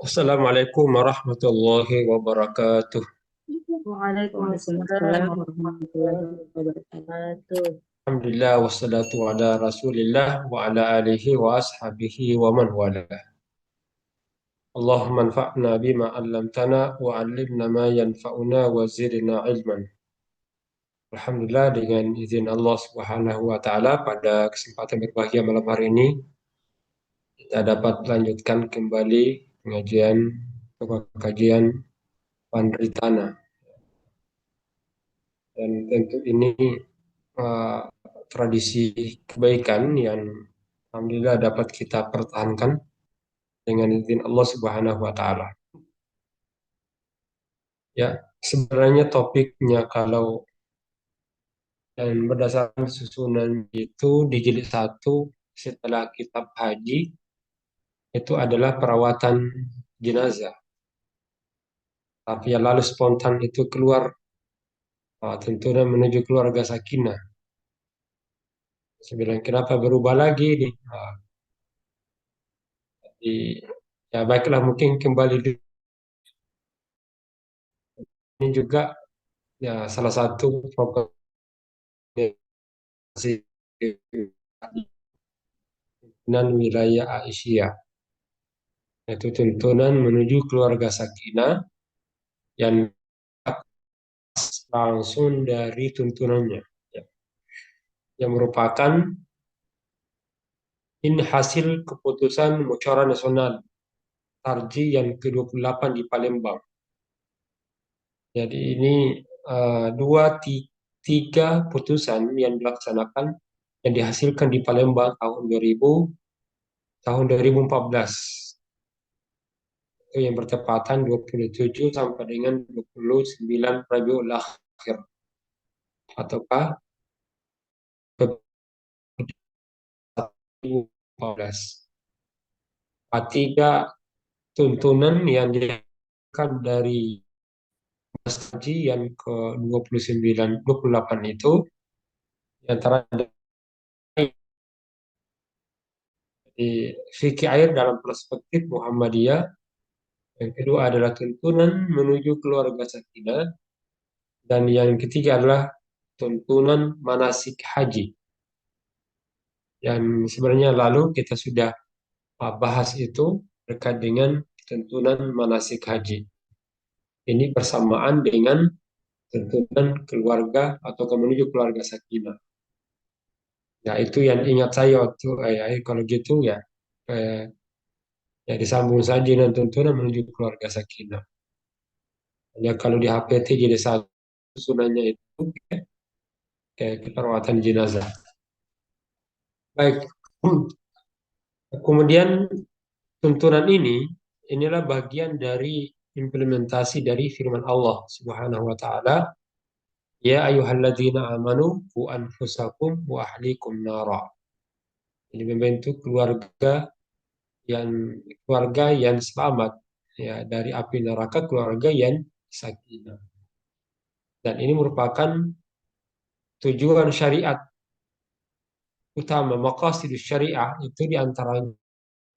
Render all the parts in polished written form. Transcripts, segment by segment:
Assalamualaikum warahmatullahi wabarakatuh. Waalaikumsalam warahmatullahi wabarakatuh. Alhamdulillah wassalatu ala rasulillah wa ala alihi wa ashabihi wa man wala. Allahumma anfa'na bima 'allamtana wa 'allimna ma yanfa'una wa zidna ilman. Alhamdulillah dengan izin Allah Subhanahu wa taala pada kesempatan berbahagia malam hari ini kita dapat lanjutkan kembali pengajian atau kajian Pandritana, dan tentu ini uh, tradisi kebaikan yang alhamdulillah dapat kita pertahankan dengan izin Allah Subhanahu wa taala. Ya, sebenarnya topiknya kalau dan berdasarkan susunan itu di jilid 1 setelah kitab haji itu adalah perawatan jenazah. Tapi ya lalu spontan itu keluar tentunya menuju keluarga sakinah. Saya bilang kenapa berubah lagi nih? Ya baiklah mungkin kembali ini juga ya salah satu program dan wilayah Aisyah, yaitu tuntunan menuju keluarga sakinah yang langsung dari tuntunannya, ya, yang merupakan ini hasil keputusan Musyawarah Nasional Tarji yang ke-28 di Palembang. Jadi ini tiga putusan yang dilaksanakan yang dihasilkan di Palembang tahun 2014. Itu yang bertepatan 27 sampai dengan 29 Rabiul Akhir ataukah 2014. Tiga tuntunan yang dilakukan dari Haji yang ke 29 28 itu antara di fikih air dalam perspektif Muhammadiyah, yang kedua adalah tuntunan menuju keluarga sakinah, dan yang ketiga adalah tuntunan manasik haji yang sebenarnya lalu kita sudah bahas itu terkait dengan tuntunan manasik haji. Ini bersamaan dengan tuntunan keluarga atau menuju keluarga sakinah. Ya itu yang ingat saya waktu kalau gitu ya eh, ya disambung saja dengan tuntunan menuju keluarga sakinah. Ya kalau di HPT jadi satu sunanya itu keperawatan jenazah. Baik. Kemudian tuntunan inilah bagian dari implementasi dari firman Allah Subhanahu wa taala, ya ayyuhalladzina amanu qu anfusakum wa ahlikum nara. Ini membentuk yang keluarga yang selamat ya dari api neraka, keluarga yang sakinah. Dan ini merupakan tujuan syariat utama, maqasid syariah itu diantaranya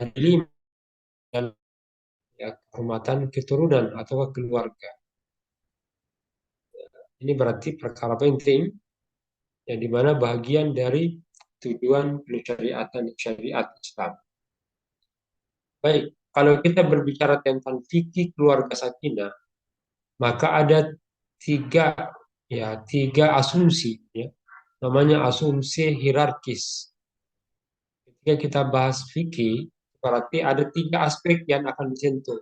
5, ya, kehormatan keturunan atau keluarga. Ini berarti perkara penting yang dimana bagian dari tujuan pensyariatan syariat Islam. Baik, kalau kita berbicara tentang fikih keluarga sakinah, maka ada tiga tiga asumsi, ya, namanya asumsi hierarkis. Ketika kita bahas fikih, berarti ada tiga aspek yang akan disentuh.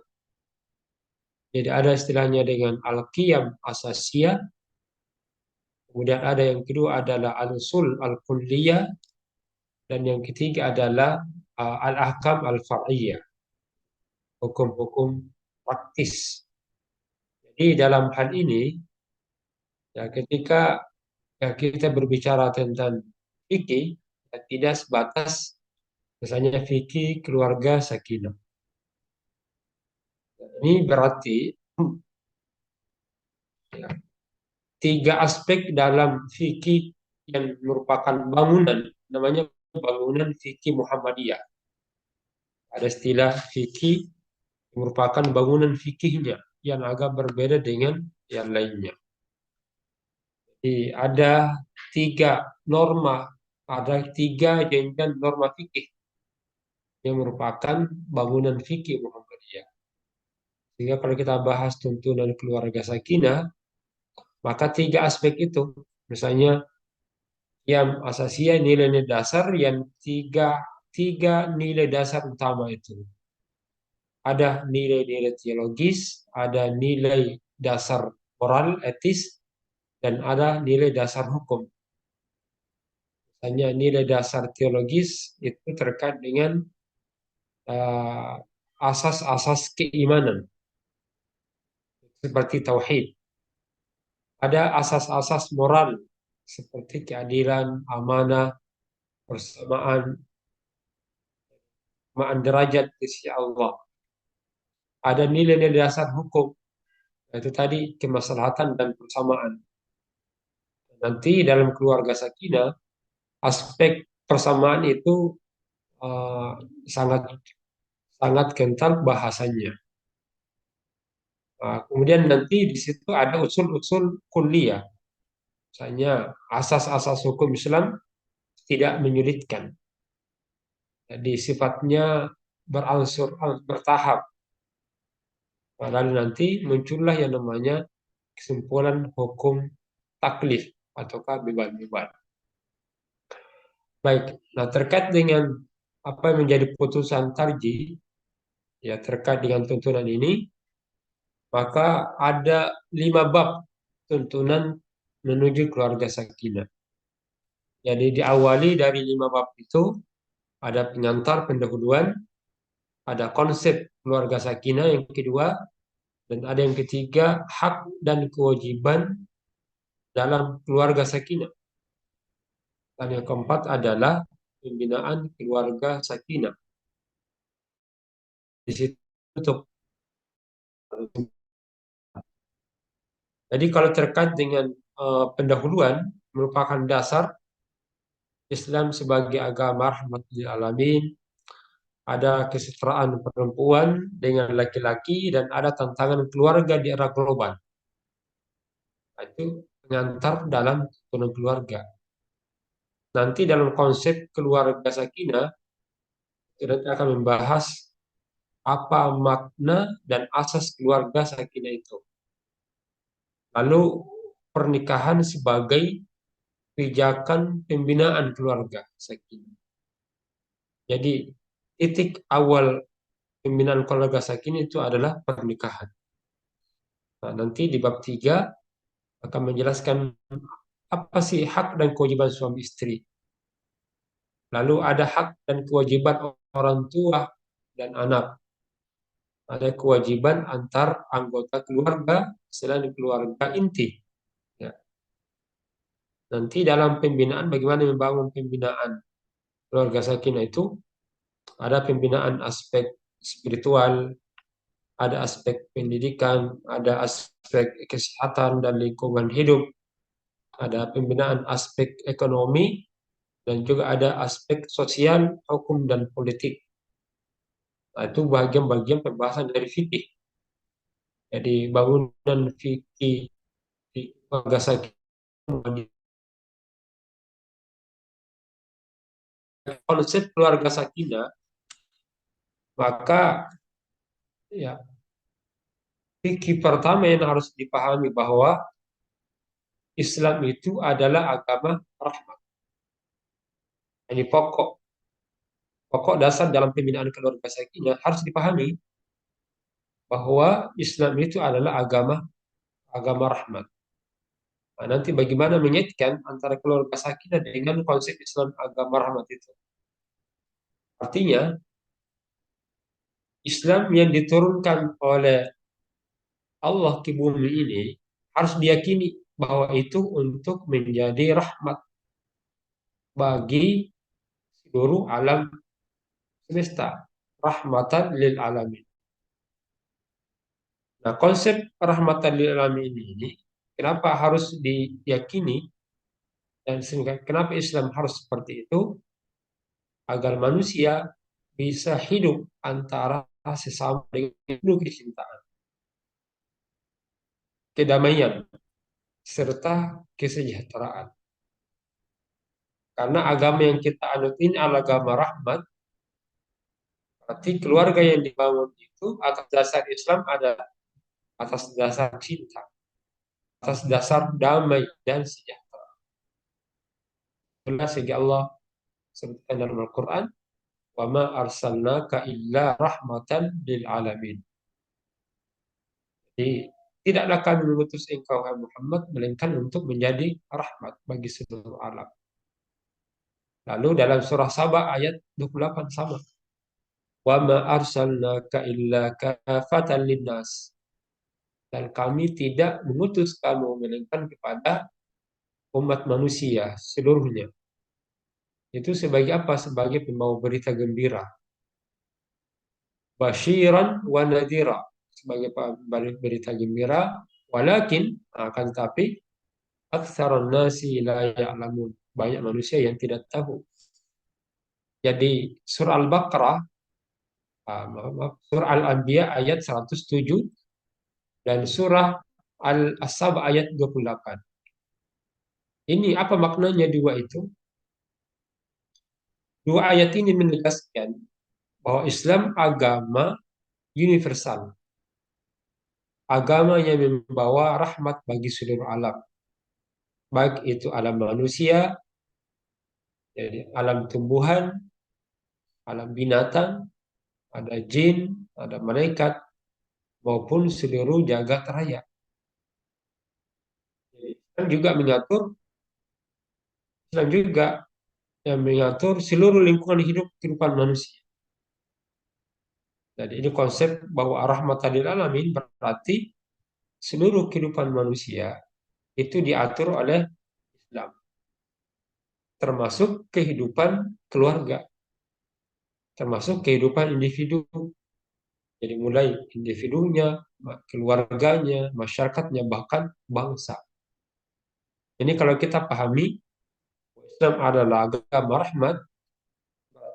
Jadi ada istilahnya dengan al-qiyam asasiyah, kemudian ada yang kedua adalah al-usul al-kulliyah, dan yang ketiga adalah al-ahkam al-far'iyah, hukum-hukum praktis. Jadi dalam hal ini, ya, ketika kita berbicara tentang fikih, ya, tidak sebatas misalnya fikih keluarga sakinah. Ini berarti ya, tiga aspek dalam fikih yang merupakan bangunan, namanya bangunan fikih Muhammadiyah. Ada istilah fikih merupakan bangunan fikihnya yang agak berbeda dengan yang lainnya. Jadi ada tiga norma, ada tiga jenjang norma fikih yang merupakan bangunan fikih Muhammadiyah. Sehingga kalau kita bahas tuntunan keluarga sakinah, maka tiga aspek itu, misalnya yang asasiya nilai-nilai dasar yang tiga nilai dasar utama itu. Ada nilai-nilai teologis, ada nilai dasar moral, etis, dan ada nilai dasar hukum. Hanya nilai dasar teologis itu terkait dengan uh, asas-asas keimanan, seperti tauhid. Ada asas-asas moral, seperti keadilan, amanah, persamaan, kesamaan derajat di sisi Allah. Ada nilai-nilai dasar hukum, yaitu tadi kemaslahatan dan persamaan. Nanti dalam keluarga sakinah, aspek persamaan itu uh, sangat sangat kental bahasanya. Kemudian nanti di situ ada usul-usul kuliah, misalnya asas-asas hukum Islam tidak menyulitkan. Jadi sifatnya berangsur bertahap. Lalu nanti muncullah yang namanya kesimpulan hukum taklif ataukah beban-beban. Baik, nah terkait dengan apa yang menjadi putusan tarji, ya terkait dengan tuntunan ini, maka ada 5 bab tuntunan menuju keluarga sakinah. Jadi diawali dari 5 bab itu, ada pengantar pendahuluan, ada konsep keluarga sakinah yang kedua, dan ada yang ketiga, hak dan kewajiban dalam keluarga sakinah. Dan yang keempat adalah pembinaan keluarga sakinah. Di situ untuk jadi kalau terkait dengan pendahuluan merupakan dasar Islam sebagai agama rahmat lil alamin, ada kesetaraan perempuan dengan laki-laki dan ada tantangan keluarga di era global. Itu pengantar dalam tuntunan keluarga. Nanti dalam konsep keluarga sakinah kita akan membahas apa makna dan asas keluarga sakinah itu. Lalu pernikahan sebagai pijakan pembinaan keluarga sakinah. Jadi titik awal pembinaan keluarga sakinah itu adalah pernikahan. Nah, nanti di bab 3 akan menjelaskan apa sih hak dan kewajiban suami istri. Lalu ada hak dan kewajiban orang tua dan anak. Ada kewajiban antar anggota keluarga selain keluarga inti. Ya. Nanti dalam pembinaan, bagaimana membangun pembinaan keluarga sakinah itu, ada pembinaan aspek spiritual, ada aspek pendidikan, ada aspek kesehatan dan lingkungan hidup, ada pembinaan aspek ekonomi, dan juga ada aspek sosial, hukum, dan politik. Nah, itu bagian-bagian pembahasan dari fikih. Jadi bangunan fikih di keluarga sakinah, konsep keluarga sakinah, maka ya fikih pertama yang harus dipahami bahwa Islam itu adalah agama rahmat. Ini pokok dasar dalam pembinaan keluarga sakinah harus dipahami bahwa Islam itu adalah agama rahmat. Nah, nanti bagaimana mengaitkan antara keluarga sakinah dengan konsep Islam agama rahmat itu? Artinya Islam yang diturunkan oleh Allah ke bumi ini harus diyakini bahwa itu untuk menjadi rahmat bagi seluruh alam semesta, rahmatan lil alamin. Nah, konsep rahmatan lil alamin ini kenapa harus diyakini dan sehingga kenapa Islam harus seperti itu agar manusia bisa hidup antara sesama dengan penuh kecintaan, kedamaian, serta kesejahteraan. Karena agama yang kita anut ini adalah agama rahmat, berarti keluarga yang dibangun itu atas dasar Islam adalah atas dasar cinta, atas dasar damai dan sejahtera. Itulah sehingga Allah sebutkan dalam Al-Quran, "Wa ma arsalnaka illa rahmatan lil alamin." Jadi, tidaklah kami mengutus engkau, hai Muhammad, melainkan untuk menjadi rahmat bagi seluruh alam. Lalu dalam surah Saba ayat 28 sama. "Wa ma arsalnaka illa kafatan linnas." Dan kami tidak mengutus kamu melainkan kepada umat manusia seluruhnya. Itu sebagai apa? Sebagai pembawa berita gembira. Basyiran wa nadhira. Sebagai berita gembira. Walakin, akan tetapi, aktsarun nasi la ya'lamun. Banyak manusia yang tidak tahu. Jadi surah Al-Baqarah, surah Al-Anbiya ayat 107 dan surah Al-Sab ayat 28. Ini apa maknanya dua itu? Dua ayat ini menegaskan bahwa Islam agama universal, agama yang membawa rahmat bagi seluruh alam, baik itu alam manusia, jadi alam tumbuhan, alam binatang, ada jin, ada malaikat, maupun seluruh jagat raya. Islam juga mengatur, Islam juga yang mengatur seluruh lingkungan hidup kehidupan manusia. Jadi ini konsep bahwa rahmatan lil alamin berarti seluruh kehidupan manusia itu diatur oleh Islam, termasuk kehidupan keluarga, termasuk kehidupan individu. Jadi mulai individunya, keluarganya, masyarakatnya, bahkan bangsa. Ini kalau kita pahami, Islam adalah agama rahmat,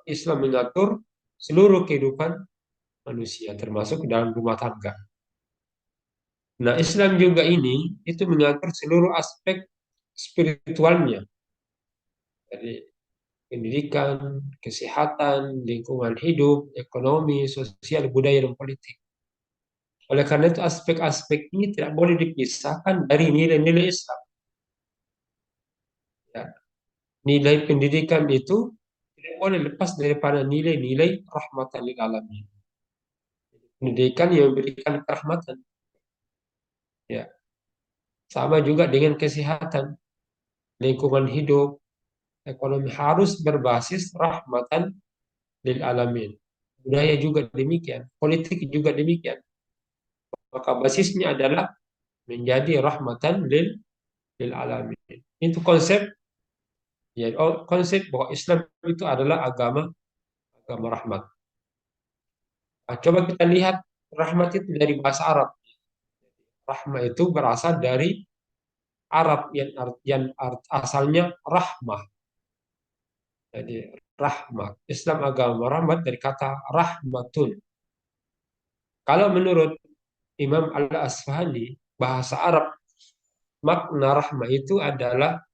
Islam mengatur seluruh kehidupan manusia, termasuk dalam rumah tangga. Nah, Islam juga ini itu mengatur seluruh aspek spiritualnya. Jadi pendidikan, kesehatan, lingkungan hidup, ekonomi, sosial, budaya, dan politik. Oleh karena itu aspek-aspek ini tidak boleh dipisahkan dari nilai-nilai Islam. Ya. Nilai pendidikan itu tidak boleh lepas daripada nilai-nilai rahmatan lil alamin. Pendidikan yang memberikan kerahmatan. Ya. Sama juga dengan kesehatan, lingkungan hidup, ekonomi harus berbasis rahmatan lil alamin. Budaya juga demikian, politik juga demikian. Maka basisnya adalah menjadi rahmatan lil alamin. Itu konsep, ya, konsep bahwa Islam itu adalah agama agama rahmat. Nah, coba kita lihat rahmat itu dari bahasa Arab. Rahmat itu berasal dari Arab asalnya rahmah. Jadi rahmat. Islam agama rahmat dari kata rahmatun. Kalau menurut Imam Al-Asfahani, bahasa Arab, makna rahmah itu adalah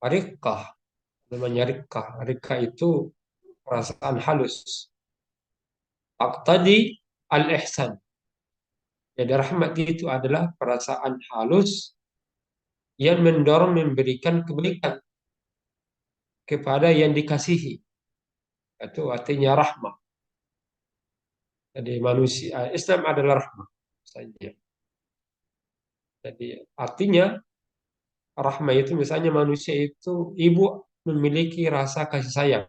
riqqah. Namanya riqqah. Riqqah itu perasaan halus. Aqtadi al-ihsan. Jadi rahmat itu adalah perasaan halus yang mendorong memberikan kebaikan kepada yang dikasihi. Itu artinya rahmah. Jadi manusia, Islam adalah rahmah saja. Jadi artinya rahmah itu misalnya manusia itu ibu memiliki rasa kasih sayang.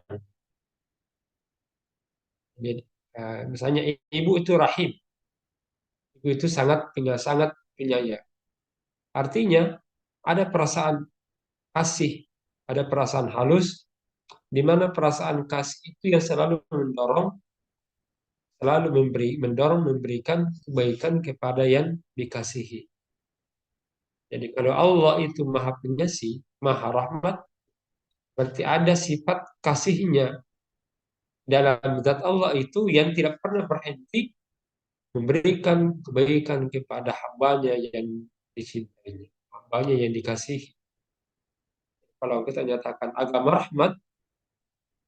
Jadi misalnya ibu itu rahim, ibu itu sangat penyayang. Artinya ada perasaan kasih, ada perasaan halus, di mana perasaan kasih itu yang selalu mendorong memberikan kebaikan kepada yang dikasihi. Jadi kalau Allah itu Maha Pengasih, Maha Rahmat, berarti ada sifat kasihnya dalam zat Allah itu yang tidak pernah berhenti memberikan kebaikan kepada hambanya yang dicintainya, hambanya yang dikasihi. Kalau kita nyatakan agama rahmat,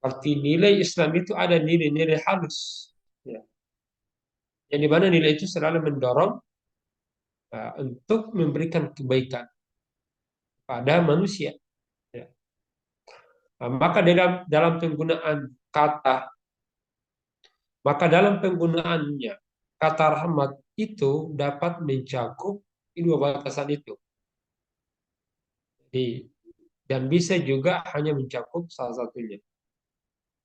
arti nilai Islam itu ada nilai-nilai halus. Ya. Yang dimana nilai itu selalu mendorong untuk memberikan kebaikan pada manusia. Ya. Maka dalam penggunaan kata, maka dalam penggunaannya kata rahmat itu dapat mencakup dua batasan itu. Jadi, dan bisa juga hanya mencakup salah satunya.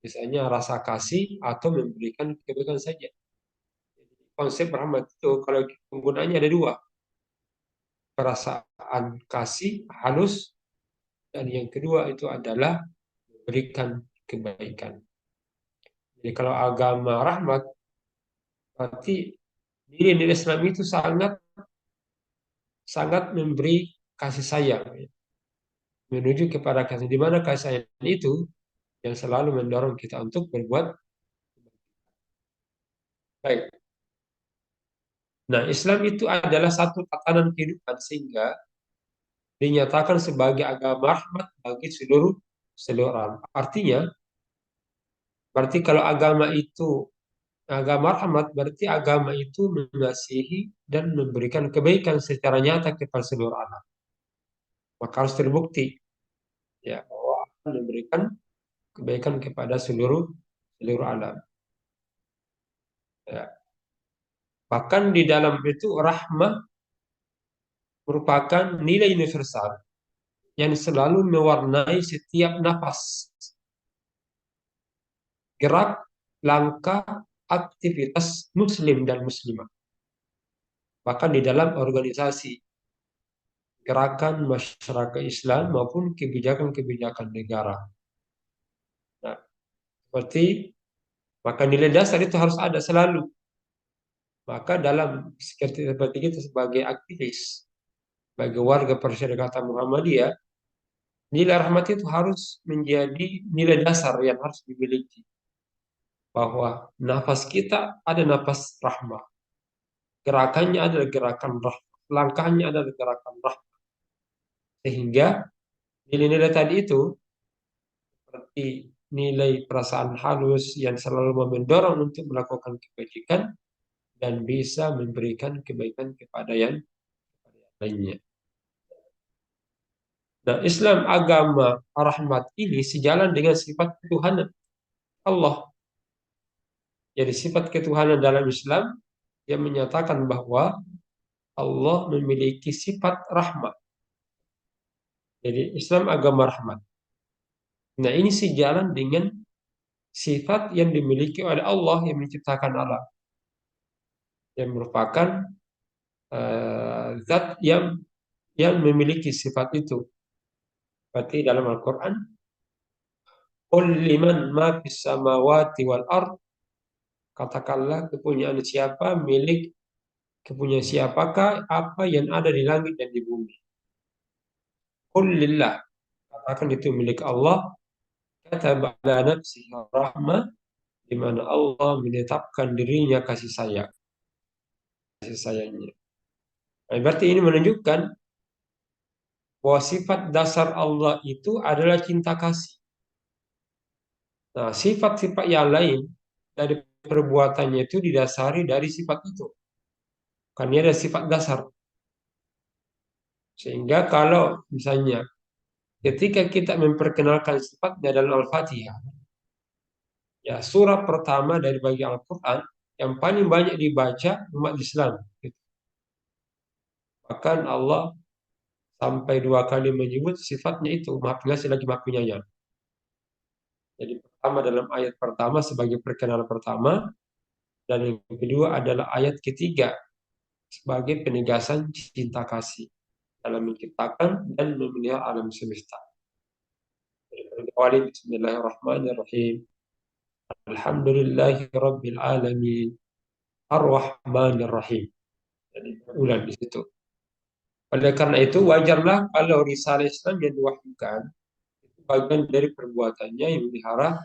Misalnya rasa kasih atau memberikan kebaikan saja. Konsep rahmat itu kalau penggunaannya ada dua. Perasaan kasih halus dan yang kedua itu adalah memberikan kebaikan. Jadi kalau agama rahmat berarti nilai-nilai Islam itu sangat sangat memberi kasih sayang menuju kepada kasih di mana kasih sayang itu yang selalu mendorong kita untuk berbuat baik. Nah, Islam itu adalah satu tatanan kehidupan sehingga dinyatakan sebagai agama rahmat bagi seluruh seluruh orang. Artinya, berarti kalau agama rahmat, berarti agama itu mengasihi dan memberikan kebaikan secara nyata kepada seluruh alam. Maka harus terbukti ya bahwa akan memberikan kebaikan kepada seluruh seluruh alam. Ya. Bahkan di dalam itu rahmah merupakan nilai universal yang selalu mewarnai setiap nafas, gerak, langkah, aktivitas muslim dan muslimah. Bahkan di dalam organisasi, gerakan masyarakat Islam maupun kebijakan-kebijakan negara. Nah, seperti maka nilai dasar itu harus ada selalu. Maka dalam seperti kita sebagai aktivis, sebagai warga Persyarikatan Muhammadiyah, nilai rahmat itu harus menjadi nilai dasar yang harus dimiliki. Bahwa nafas kita ada nafas rahmat. Gerakannya adalah gerakan rahmat. Langkahnya adalah gerakan rahmat. Sehingga nilai-nilai tadi itu seperti nilai perasaan halus yang selalu mendorong untuk melakukan kebajikan dan bisa memberikan kebaikan kepada yang lainnya. Nah, Islam agama rahmat ini sejalan dengan sifat ketuhanan Allah. Jadi sifat ketuhanan dalam Islam yang menyatakan bahwa Allah memiliki sifat rahmat. Jadi Islam agama rahmat. Nah, ini sejalan dengan sifat yang dimiliki oleh Allah yang menciptakan alam, yang merupakan zat yang memiliki sifat itu. Berarti dalam Al-Quran, "Qul liman ma fis samawati wal ard", katakanlah kepunyaan siapa, milik kepunyaan siapakah apa yang ada di langit dan di bumi. Qul lillah, katakan itu milik Allah. Kataba ala nafsihi rahmah, di mana Allah menetapkan dirinya kasih sayangnya. Nah, berarti ini menunjukkan bahwa sifat dasar Allah itu adalah cinta kasih. Nah, sifat-sifat yang lain dari perbuatannya itu didasari dari sifat itu. Karena ada sifat dasar. Sehingga kalau misalnya ketika kita memperkenalkan sifatnya dalam Al-Fatihah, ya surah pertama dari bagian Al-Quran yang paling banyak dibaca umat Islam. Bahkan Allah sampai dua kali menyebut sifatnya itu, Maha Pengasih lagi Maha Penyayang. Jadi pertama dalam ayat pertama sebagai perkenalan pertama, dan yang kedua adalah ayat ketiga sebagai penegasan cinta kasih dalam menciptakan dan memelihara alam semesta. Awalin Bismillahirrahmanirrahim. Alhamdulillahi Rabbil Alamin. Ar-Rahmanir Rahim. Jadi ulang di situ. Oleh karena itu wajarlah kalau risalah Islam yang diwahyukan itu bagian dari perbuatannya yang melihara.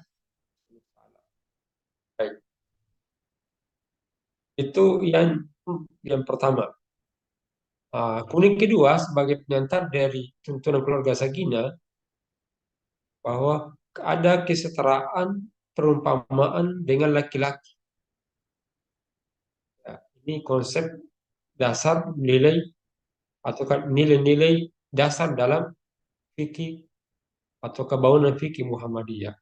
Itu yang pertama. Kemudian kedua, sebagai pengantar dari tuntunan keluarga sakinah, bahwa ada kesetaraan perumpamaan dengan laki-laki. Ya, ini konsep dasar nilai atau nilai-nilai dasar dalam fikih atau kebangunan fikih Muhammadiyah,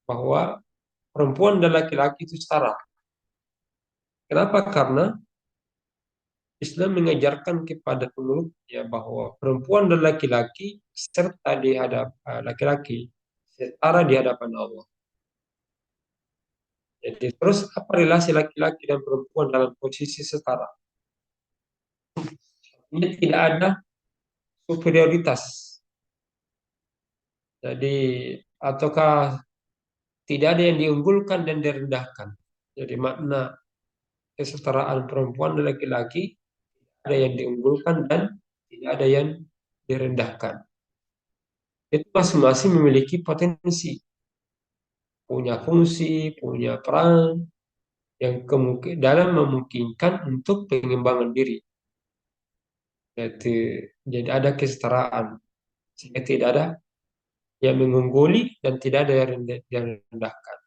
bahwa perempuan dan laki-laki itu setara. Kenapa? Karena Islam mengajarkan kepada penurutnya bahwa perempuan dan laki-laki serta di hadapan laki-laki setara di hadapan Allah. Jadi terus apa relasi laki-laki dan perempuan dalam posisi setara? Ini tidak ada superioritas. Jadi ataukah tidak ada yang diunggulkan dan direndahkan. Jadi makna kesetaraan perempuan dan laki-laki ada yang diunggulkan dan tidak ada yang direndahkan. Itu masing-masing memiliki potensi, punya fungsi, punya peran yang dalam memungkinkan untuk pengembangan diri. Yaitu, jadi ada kesetaraan, sehingga tidak ada yang mengungguli dan tidak ada yang rendahkan.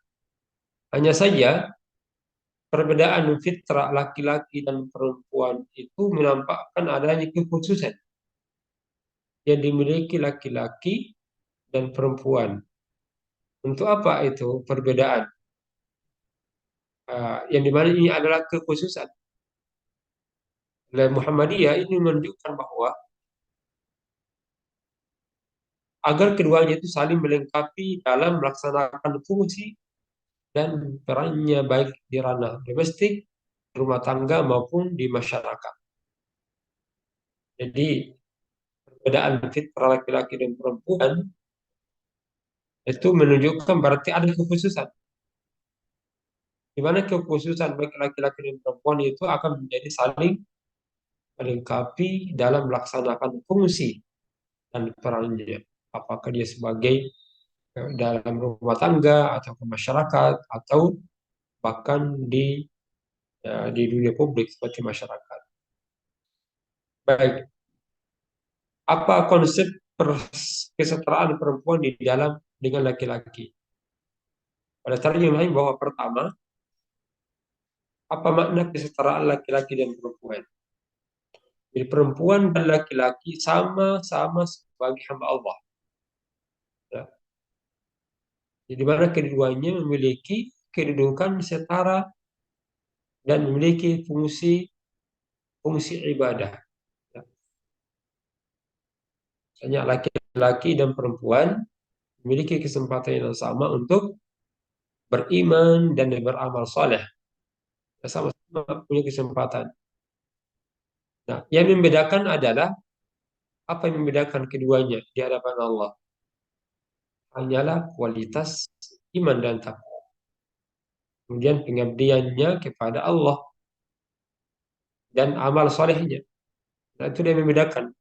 Hanya saja perbedaan fitrah laki-laki dan perempuan itu menampakkan adanya kekhususan yang dimiliki laki-laki dan perempuan. Untuk apa itu perbedaan? Yang dimana ini adalah kekhususan. Oleh Muhammadiyah ini menunjukkan bahwa agar keduanya itu saling melengkapi dalam melaksanakan fungsi dan perannya baik di ranah domestik, rumah tangga maupun di masyarakat. Jadi perbedaan fitrah laki-laki dan perempuan itu menunjukkan berarti ada kekhususan. Di mana kekhususan baik laki-laki dan perempuan itu akan menjadi saling melengkapi dalam melaksanakan fungsi dan perannya. Apakah dia sebagai dalam rumah tangga atau ke masyarakat atau bahkan di dunia publik seperti masyarakat. Baik, apa konsep kesetaraan perempuan di dalam dengan laki-laki? Pada terjemah bahwa pertama, apa makna kesetaraan laki-laki dan perempuan? Jadi perempuan dan laki-laki sama-sama sebagai hamba Allah. Ya. Jadi mana keduanya memiliki kedudukan setara dan memiliki fungsi ibadah. Ya. Hanya laki-laki dan perempuan memiliki kesempatan yang sama untuk beriman dan beramal soleh. Sama-sama punya kesempatan. Nah, yang membedakan adalah apa yang membedakan keduanya di hadapan Allah? Hanyalah kualitas iman dan takwa. Kemudian pengabdiannya kepada Allah dan amal solehnya. Nah, itu yang membedakan.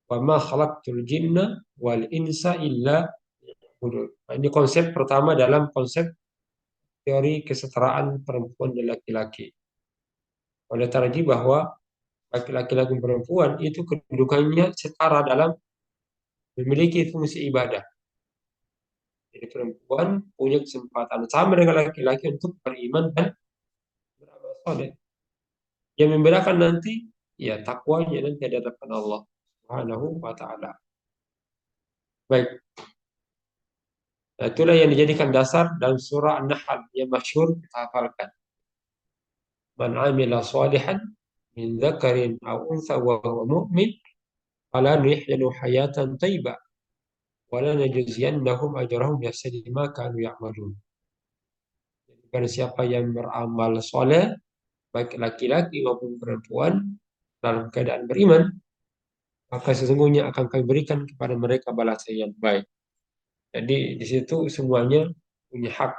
Wa ma khalaqtul jinna wal insa illa liya'budun. Nah, ini konsep pertama dalam konsep teori kesetaraan perempuan dan laki-laki. Oleh tarji bahwa laki-laki dan perempuan itu kedudukannya setara dalam memiliki fungsi ibadah. Jadi perempuan punya kesempatan sama dengan laki-laki untuk beriman dan beramal soleh. Yang membedakan nanti ya takwanya dan di hadapan Allah Subhanahu wa taala. Baik, nah, itulah yang dijadikan dasar dalam surah An-Nahl yang masyhur kita hafalkan. Man 'amila shalihan min dzakarin aw untha wa huwa mu'min fala nuhyilu hayatan thayyibah wa la najziyannahum ajrahum biahsani ma kanu ya'malun. Jadi siapa yang beramal soleh baik laki-laki maupun perempuan dalam keadaan beriman, maka sesungguhnya akan kami berikan kepada mereka balasan yang baik. Jadi di situ semuanya punya hak.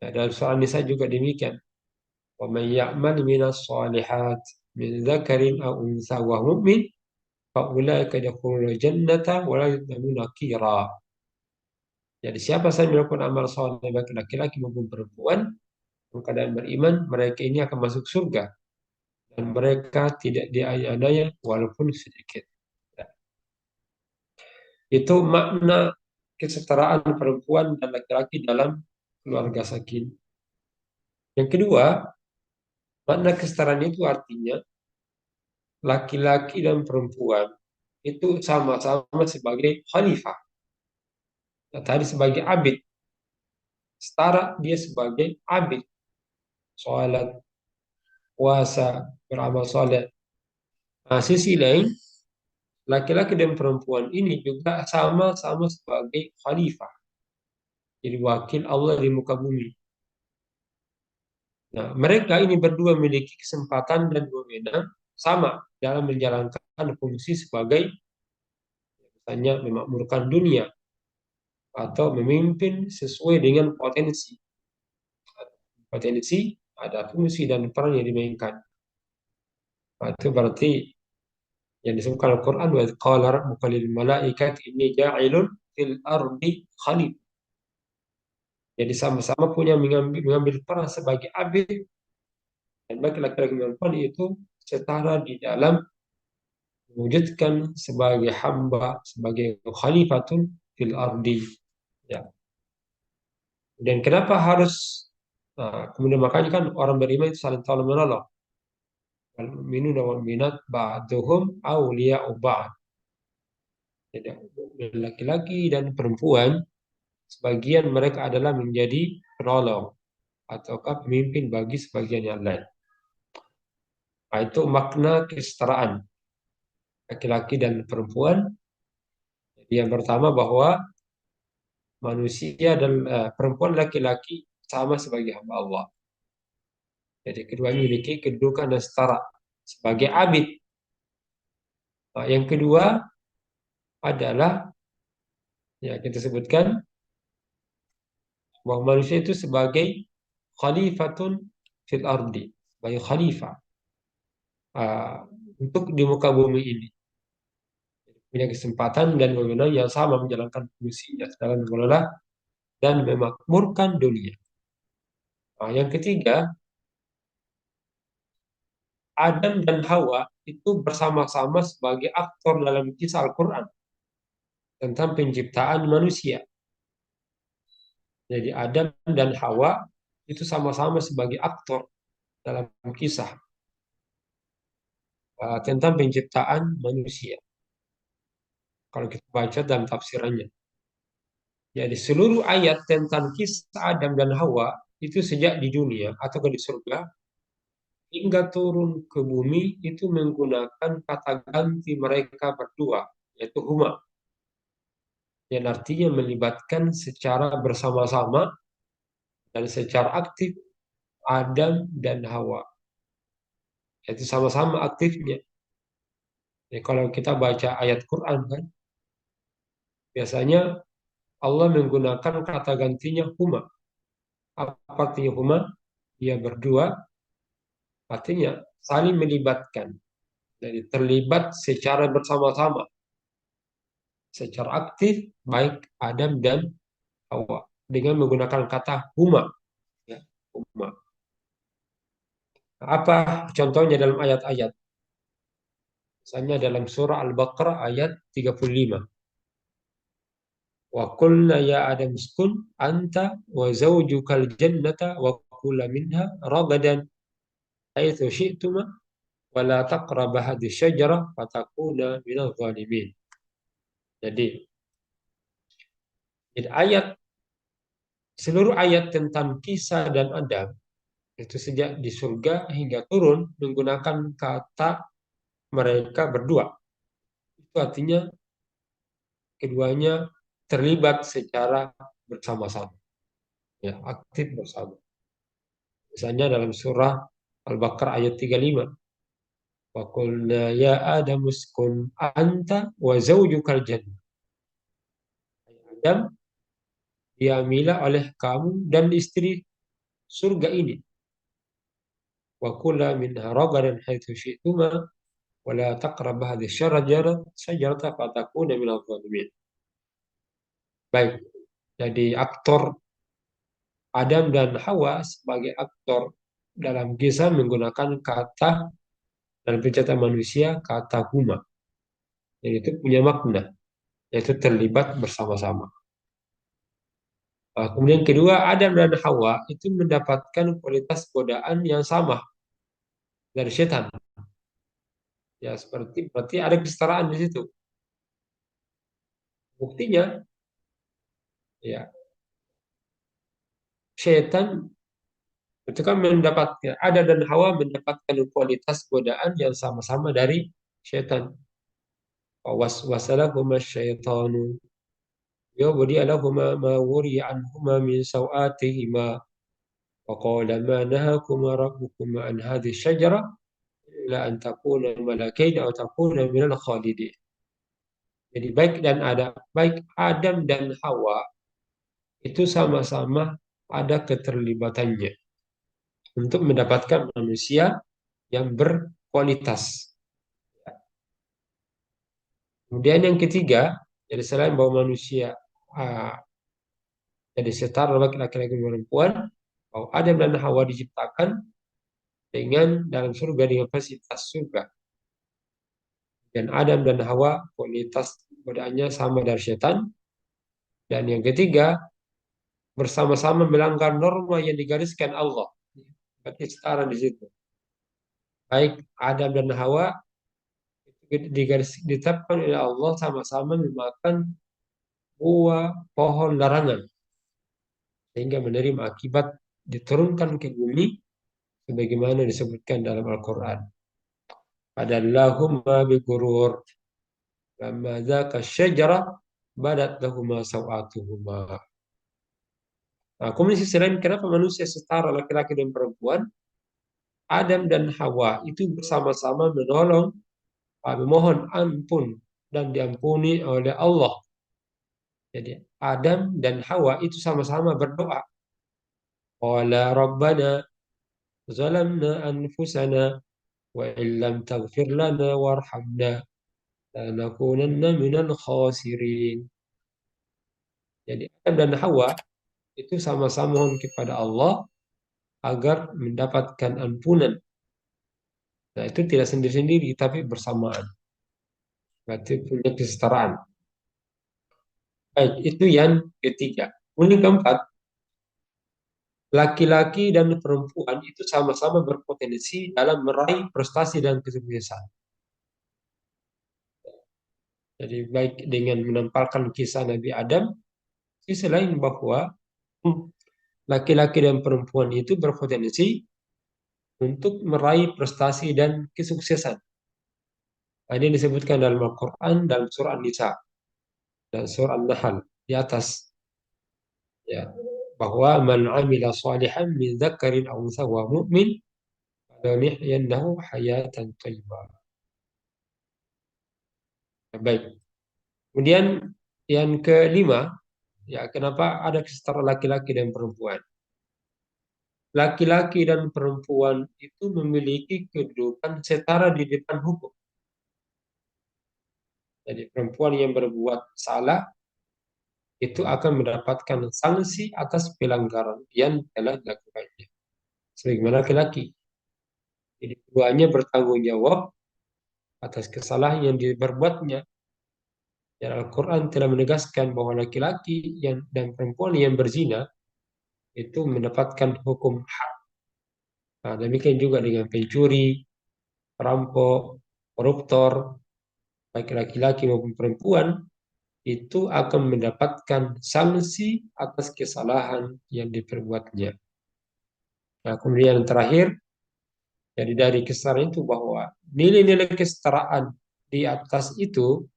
Ya, dalam soal nisa juga demikian. Wa may ya'mal minas shalihat min dzakarin aw untha wa mu'min fa ulaika yadkhulul jannata wa la yuzlamuna nakira. Jadi siapa saja melakukan amal soleh baik laki-laki maupun perempuan, dalam keadaan beriman, mereka ini akan masuk surga dan mereka tidak dianiaya walaupun sedikit. Ya. Itu makna kesetaraan perempuan dan laki-laki dalam keluarga sakinah. Yang kedua, makna kesetaraan itu artinya laki-laki dan perempuan itu sama-sama sebagai khalifah. Nah, tadi sebagai abid, setara dia sebagai abid. Sholat, puasa, beramal soleh. Nah, sisi lain, laki-laki dan perempuan ini juga sama-sama sebagai khalifah. Jadi wakil Allah di muka bumi. Nah, mereka ini berdua memiliki kesempatan dan wewenang sama dalam menjalankan fungsi sebagai misalnya memakmurkan dunia atau memimpin sesuai dengan potensi. Potensi ada fungsi dan peran yang dimainkan. Nah, itu berarti yang disebutkan Al-Quran wa qala rabbuka lil malaikati inni ja'ilun fil ardi khalifah. Jadi sama-sama punya mengambil peran sebagai abid dan bagi laki-laki dan perempuan itu setara di dalam mewujudkan sebagai hamba, sebagai khalifatun fil ardi. Ya. Dan kenapa harus kemudian makanya kan orang beriman itu saling tolong menolong. Al-mu'minun wal mu'minat ba'duhum awliya'u ba'd. Jadi laki-laki dan perempuan sebagian mereka adalah menjadi penolong ataukah pemimpin bagi sebagian yang lain. Nah, itu makna kesetaraan laki-laki dan perempuan. Jadi yang pertama bahwa manusia dan perempuan laki-laki sama sebagai hamba Allah. Jadi keduanya memiliki kedudukan dan setara sebagai abid. Nah, yang kedua adalah ya kita sebutkan bahwa manusia itu sebagai khalifatun fil ardi, sebagai khalifah uh, untuk di muka bumi ini punya kesempatan dan wewenang yang sama menjalankan fungsinya dalam mengelola dan memakmurkan dunia. Nah, yang ketiga, Adam dan Hawa itu bersama-sama sebagai aktor dalam kisah Al-Quran tentang penciptaan manusia. Jadi Adam dan Hawa itu sama-sama sebagai aktor dalam kisah tentang penciptaan manusia. Kalau kita baca dalam tafsirannya. Jadi seluruh ayat tentang kisah Adam dan Hawa itu sejak di dunia atau di surga hingga turun ke bumi itu menggunakan kata ganti mereka berdua, yaitu huma, yang artinya melibatkan secara bersama-sama dan secara aktif Adam dan Hawa. Itu sama-sama aktifnya. Ya, kalau kita baca ayat Quran kan, biasanya Allah menggunakan kata gantinya huma. Apa artinya huma? Dia berdua, artinya saling melibatkan. Jadi terlibat secara bersama-sama, secara aktif, baik Adam dan Hawa. Dengan menggunakan kata huma. Ya, huma. Apa contohnya dalam ayat-ayat? Misalnya dalam surah Al-Baqarah ayat 35. Wa qulna ya Adam uskun anta wa zawjukal jannata wa kula minha ragadan haitsu syi'tuma wa la taqraba hadhihi syajarah fatakuna minadh dhalimin. Jadi, ayat seluruh ayat tentang kisah dan Adam itu sejak di surga hingga turun menggunakan kata mereka berdua. Itu artinya keduanya terlibat secara bersama-sama, ya, aktif bersama. Misalnya dalam surah Al-Baqarah ayat 35. Wa qulna ya Adam uskun anta wa zawjukal jannah. Adam diamila oleh kamu dan istri surga ini. Wa kula minha ragadan haitsu syi'tuma wa la taqrabu hadhihi syajarata fatakuna minadh dhalimin. Baik, jadi aktor Adam dan Hawa sebagai aktor dalam kisah menggunakan kata dalam penciptaan manusia kata huma. Dan itu punya makna, yaitu terlibat bersama-sama. Kemudian kedua, Adam dan Hawa itu mendapatkan kualitas godaan yang sama dari setan. Ya, seperti berarti ada kesetaraan di situ. Buktinya, ya, setan itu kan mendapatkan Adam dan Hawa mendapatkan kualitas godaan yang sama-sama dari setan. Waswasalakum syaitanu yubdi lahuma ma wuri anhuma min sawatihima wa qala ma nahakuma rabbukuma an hadhihi syajara illa an takuna malakain atau takuna minal khalidin. Jadi baik Adam dan Hawa itu sama-sama ada keterlibatannya untuk mendapatkan manusia yang berkualitas. Kemudian yang ketiga, jadi selain bahwa manusia uh, jadi setara laki-laki dan perempuan, bahwa Adam dan Hawa diciptakan dengan dalam surga dengan fasilitas surga. Dan Adam dan Hawa kualitas godaannya sama dari setan. Dan yang ketiga, bersama-sama melanggar norma yang digariskan Allah. Berarti setara di situ. Baik Adam dan Hawa ditetapkan oleh Allah sama-sama memakan buah pohon larangan sehingga menerima akibat diturunkan ke bumi sebagaimana disebutkan dalam Al-Quran. Padallahumma biqurur lamma dzaka syajara badat lahuma sawatuhuma. Nah, kemudian sisi lain, kenapa manusia setara laki-laki dan perempuan? Adam dan Hawa itu bersama-sama menolong, memohon ampun dan diampuni oleh Allah. Jadi Adam dan Hawa itu sama-sama berdoa. Qala Rabbana zalamna anfusana wa illam taghfir lana warhamna lanakunanna minal khasirin. Jadi Adam dan Hawa itu sama-sama mohon kepada Allah agar mendapatkan ampunan. Nah, itu tidak sendiri-sendiri, tapi bersamaan. Berarti punya kesetaraan. Baik, itu yang ketiga. Kemudian keempat, laki-laki dan perempuan itu sama-sama berpotensi dalam meraih prestasi dan kesuksesan. Jadi baik dengan menampalkan kisah Nabi Adam, sisi lain bahwa laki-laki dan perempuan itu berpotensi untuk meraih prestasi dan kesuksesan. Nah, ini disebutkan dalam Al-Quran, dalam surah An-Nisa dan surah An-Nahl di atas. Ya, bahwa man amila salihan min dzakarin aw untha wa mu'min falanuhyiyannahu hayatan thayyibah. Baik. Kemudian yang kelima, ya kenapa ada kesetaraan laki-laki dan perempuan? Laki-laki dan perempuan itu memiliki kedudukan setara di depan hukum. Jadi perempuan yang berbuat salah itu akan mendapatkan sanksi atas pelanggaran yang telah dilakukannya. Sebagaimana laki-laki. Jadi keduanya bertanggung jawab atas kesalahan yang diperbuatnya. Dan Al-Quran telah menegaskan bahwa laki-laki dan perempuan yang berzina itu mendapatkan hukum had. Nah, demikian juga dengan pencuri, perampok, koruptor, baik laki-laki maupun perempuan, itu akan mendapatkan sanksi atas kesalahan yang diperbuatnya. Nah, kemudian yang terakhir, jadi dari kesetaraan itu bahwa nilai-nilai kesetaraan di atas itu,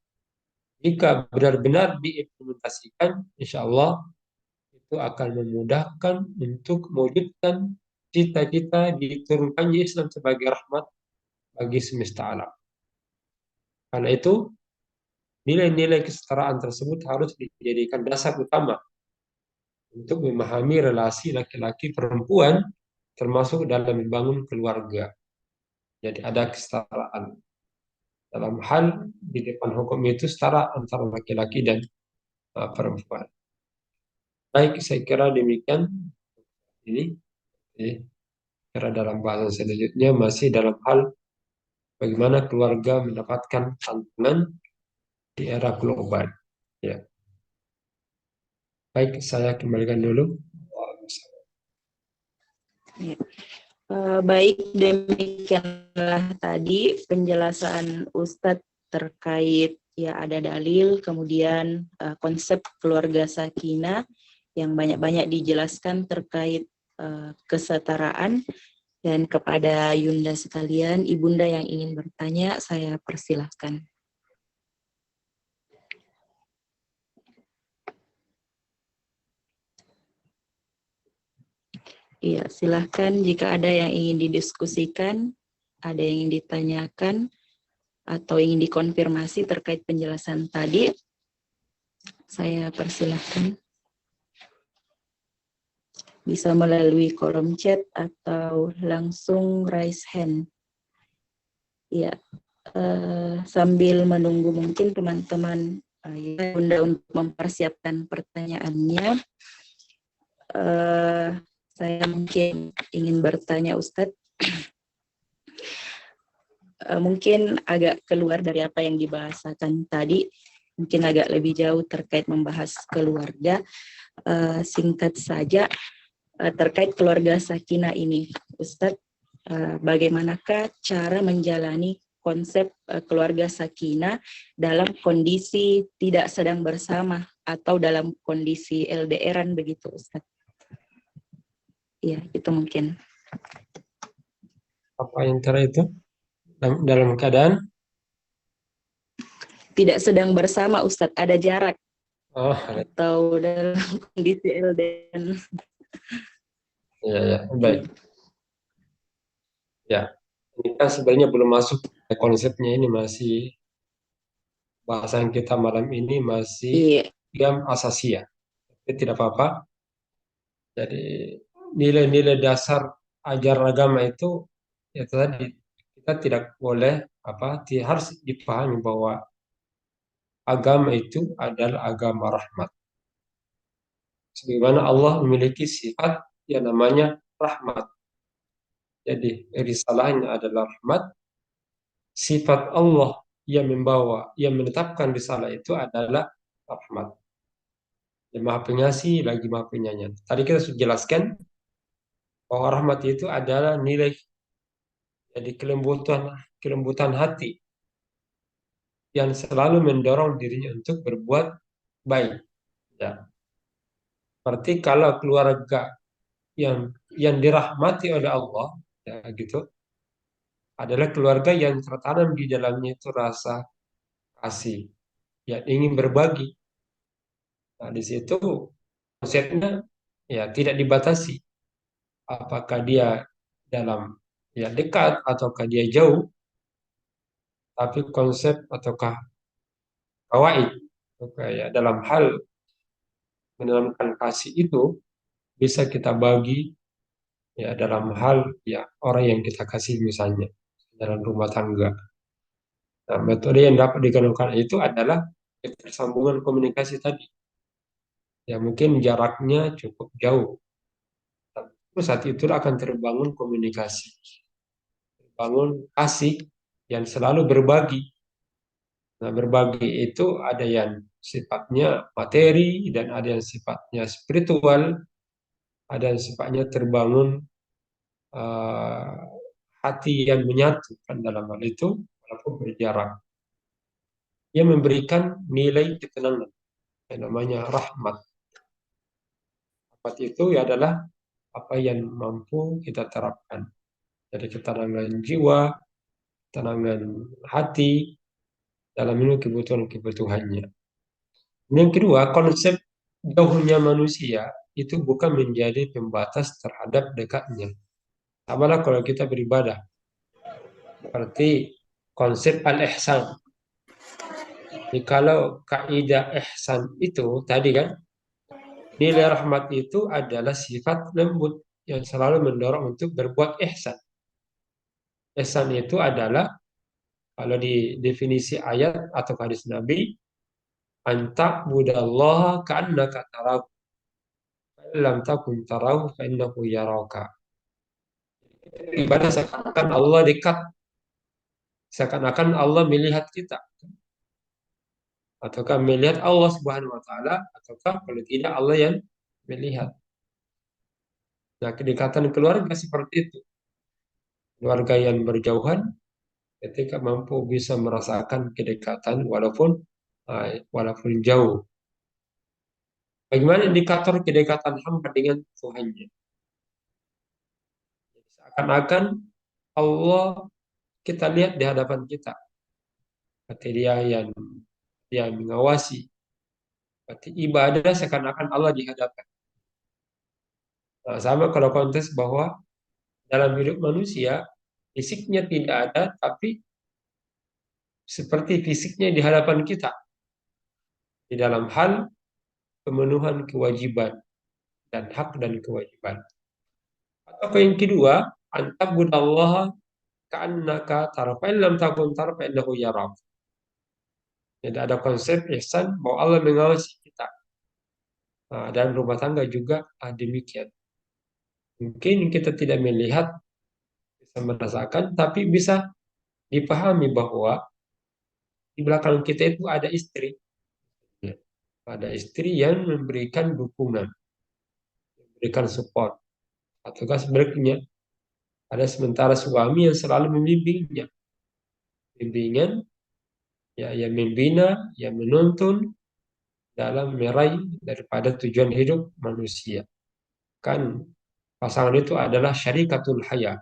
jika benar-benar diimplementasikan, insya Allah itu akan memudahkan untuk mewujudkan cita-cita diturunkannya Islam sebagai rahmat bagi semesta alam. Karena itu, nilai-nilai kesetaraan tersebut harus dijadikan dasar utama untuk memahami relasi laki-laki perempuan termasuk dalam membangun keluarga. Jadi ada kesetaraan. Dalam hal di depan hukum itu setara antara laki-laki dan perempuan. Baik, saya kira demikian ini. Eh, Karena dalam bahasan selanjutnya masih dalam hal bagaimana keluarga mendapatkan tantangan di era global. Ya, baik, saya kembalikan dulu. Ya. Baik, demikianlah tadi penjelasan Ustadz terkait ya ada dalil, kemudian konsep keluarga sakinah yang banyak-banyak dijelaskan terkait kesetaraan. Dan kepada Yunda sekalian, Ibunda yang ingin bertanya, saya persilahkan. Iya, silahkan jika ada yang ingin didiskusikan, ada yang ingin ditanyakan, atau ingin dikonfirmasi terkait penjelasan tadi, saya persilahkan. Bisa melalui kolom chat atau langsung raise hand. Ya, sambil menunggu mungkin teman-teman Bunda untuk mempersiapkan pertanyaannya, saya mungkin ingin bertanya Ustadz, mungkin agak keluar dari apa yang dibahasakan tadi, mungkin agak lebih jauh terkait membahas keluarga. Singkat saja, terkait keluarga sakinah ini, Ustadz, bagaimanakah cara menjalani konsep keluarga sakinah dalam kondisi tidak sedang bersama atau dalam kondisi LDR-an begitu, Ustadz? Iya, itu mungkin. Apa yang terakhir itu? Dalam keadaan? Tidak sedang bersama, Ustadz, ada jarak Oh, atau dalam kondisi LDR. ya, ya, baik. Ya, ini kan sebenarnya belum masuk konsepnya, ini masih bahasan kita malam ini masih Iya, gam asasi ya. Tapi tidak apa-apa. Jadi nilai-nilai dasar ajaran agama itu ya tadi kita tidak boleh harus dipahami bahwa agama itu adalah agama rahmat. Sebagaimana Allah memiliki sifat yang namanya rahmat. Jadi risalahnya adalah rahmat. Sifat Allah yang menetapkan risalah itu adalah rahmat. Yang Maha Pengasih lagi Maha Penyayang. Tadi kita sudah jelaskan bahwa rahmat itu adalah nilai, jadi kelembutan hati yang selalu mendorong dirinya untuk berbuat baik. Ya. Berarti kalau keluarga yang dirahmati oleh Allah, ya gitu, adalah keluarga yang tertanam di dalamnya itu rasa kasih, yang ingin berbagi. Nah, di situ konsepnya ya tidak dibatasi. Apakah dia dalam ya dekat ataukah dia jauh, tapi konsep ataukah kawaid kayak dalam hal menanamkan kasih itu bisa kita bagi ya dalam hal ya orang yang kita kasih misalnya dalam rumah tangga. Nah, metode yang dapat digunakan itu adalah ketersambungan komunikasi tadi. Ya mungkin jaraknya cukup jauh. Tapi saat itu akan terbangun komunikasi, terbangun kasih yang selalu berbagi. Nah, berbagi itu ada yang sifatnya materi dan ada yang sifatnya spiritual, ada yang sifatnya terbangun eh, hati yang menyatukan dalam hal itu walaupun berjarak. Ia memberikan nilai ketenangan yang namanya rahmat. Rahmat itu adalah apa yang mampu kita terapkan. Jadi ketenangan jiwa, ketenangan hati dalam ini kebutuhan-kebutuhannya. Yang kedua, konsep jauhnya manusia itu bukan menjadi pembatas terhadap dekatnya. Sama lah kalau kita beribadah. Seperti konsep al-ihsan. Jadi kalau kaidah ihsan itu tadi kan, nilai rahmat itu adalah sifat lembut yang selalu mendorong untuk berbuat ihsan. Ihsan itu adalah kalau di definisi ayat atau hadis Nabi, antak budallaha ka'annaka tarahu. lam takun tarahu fa innahu yaraka. Ibadah seakan-akan Allah dekat, seakan-akan Allah melihat kita, ataukah melihat Allah Subhanahu wa taala, ataukah kalau tidak Allah yang melihat. Nah, kedekatan keluarga seperti itu. Keluarga yang berjauhan ketika mampu bisa merasakan kedekatan walaupun jauh. Bagaimana indikator kedekatan hamba dengan Tuhannya? Seakan-akan Allah kita lihat di hadapan kita. Berarti dia yang mengawasi. Berarti ibadah seakan-akan Allah di hadapan. Nah, sama kalau konteks bahwa dalam hidup manusia fisiknya tidak ada, tapi seperti fisiknya di hadapan kita di dalam hal pemenuhan kewajiban dan hak dan kewajiban. Atau yang kedua, antabudallaha ka'annaka tara fa in lam takun tara fa innahu yarak. Jadi ada konsep ihsan bahwa Allah mengawasi kita. Nah, dan rumah tangga juga demikian. Mungkin kita tidak melihat, bisa merasakan, tapi bisa dipahami bahwa di belakang kita itu ada istri. Ya. Ada istri yang memberikan dukungan, memberikan support. Ataukah sebaliknya, ada sementara suami yang selalu membimbingnya. Bimbingan, ya, yang membina, yang menuntun dalam meraih daripada tujuan hidup manusia. Kan pasangan itu adalah syarikatul haya.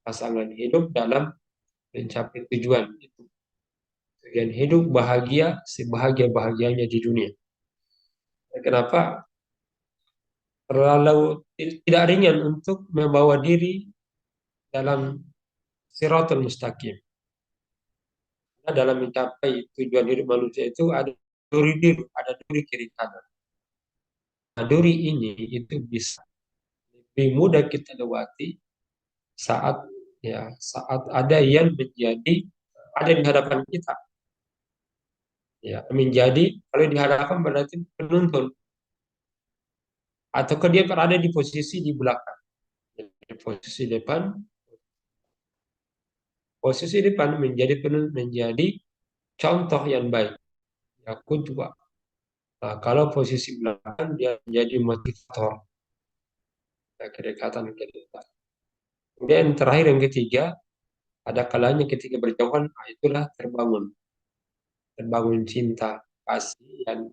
Pasangan hidup dalam mencapai tujuan itu. Tujuan hidup bahagia, sebahagia-bahagianya di dunia. Kenapa terlalu tidak ringan untuk membawa diri dalam siratul mustaqim. Karena dalam mencapai tujuan hidup manusia itu ada duri biru, ada duri kiri kanan. Nah, duri ini itu bisa lebih mudah kita lewati saat saat ada yang ada di hadapan kita. Ya, menjadi kalau di hadapan berarti penuntun, ataukah dia berada di posisi di belakang. Di posisi depan menjadi contoh yang baik. Aku juga. Nah, kalau posisi belakang dia menjadi motivator. Nah, kedekatan. Kemudian terakhir yang ketiga, ada kalanya ketika berjauhan, itulah terbangun cinta, kasih, dan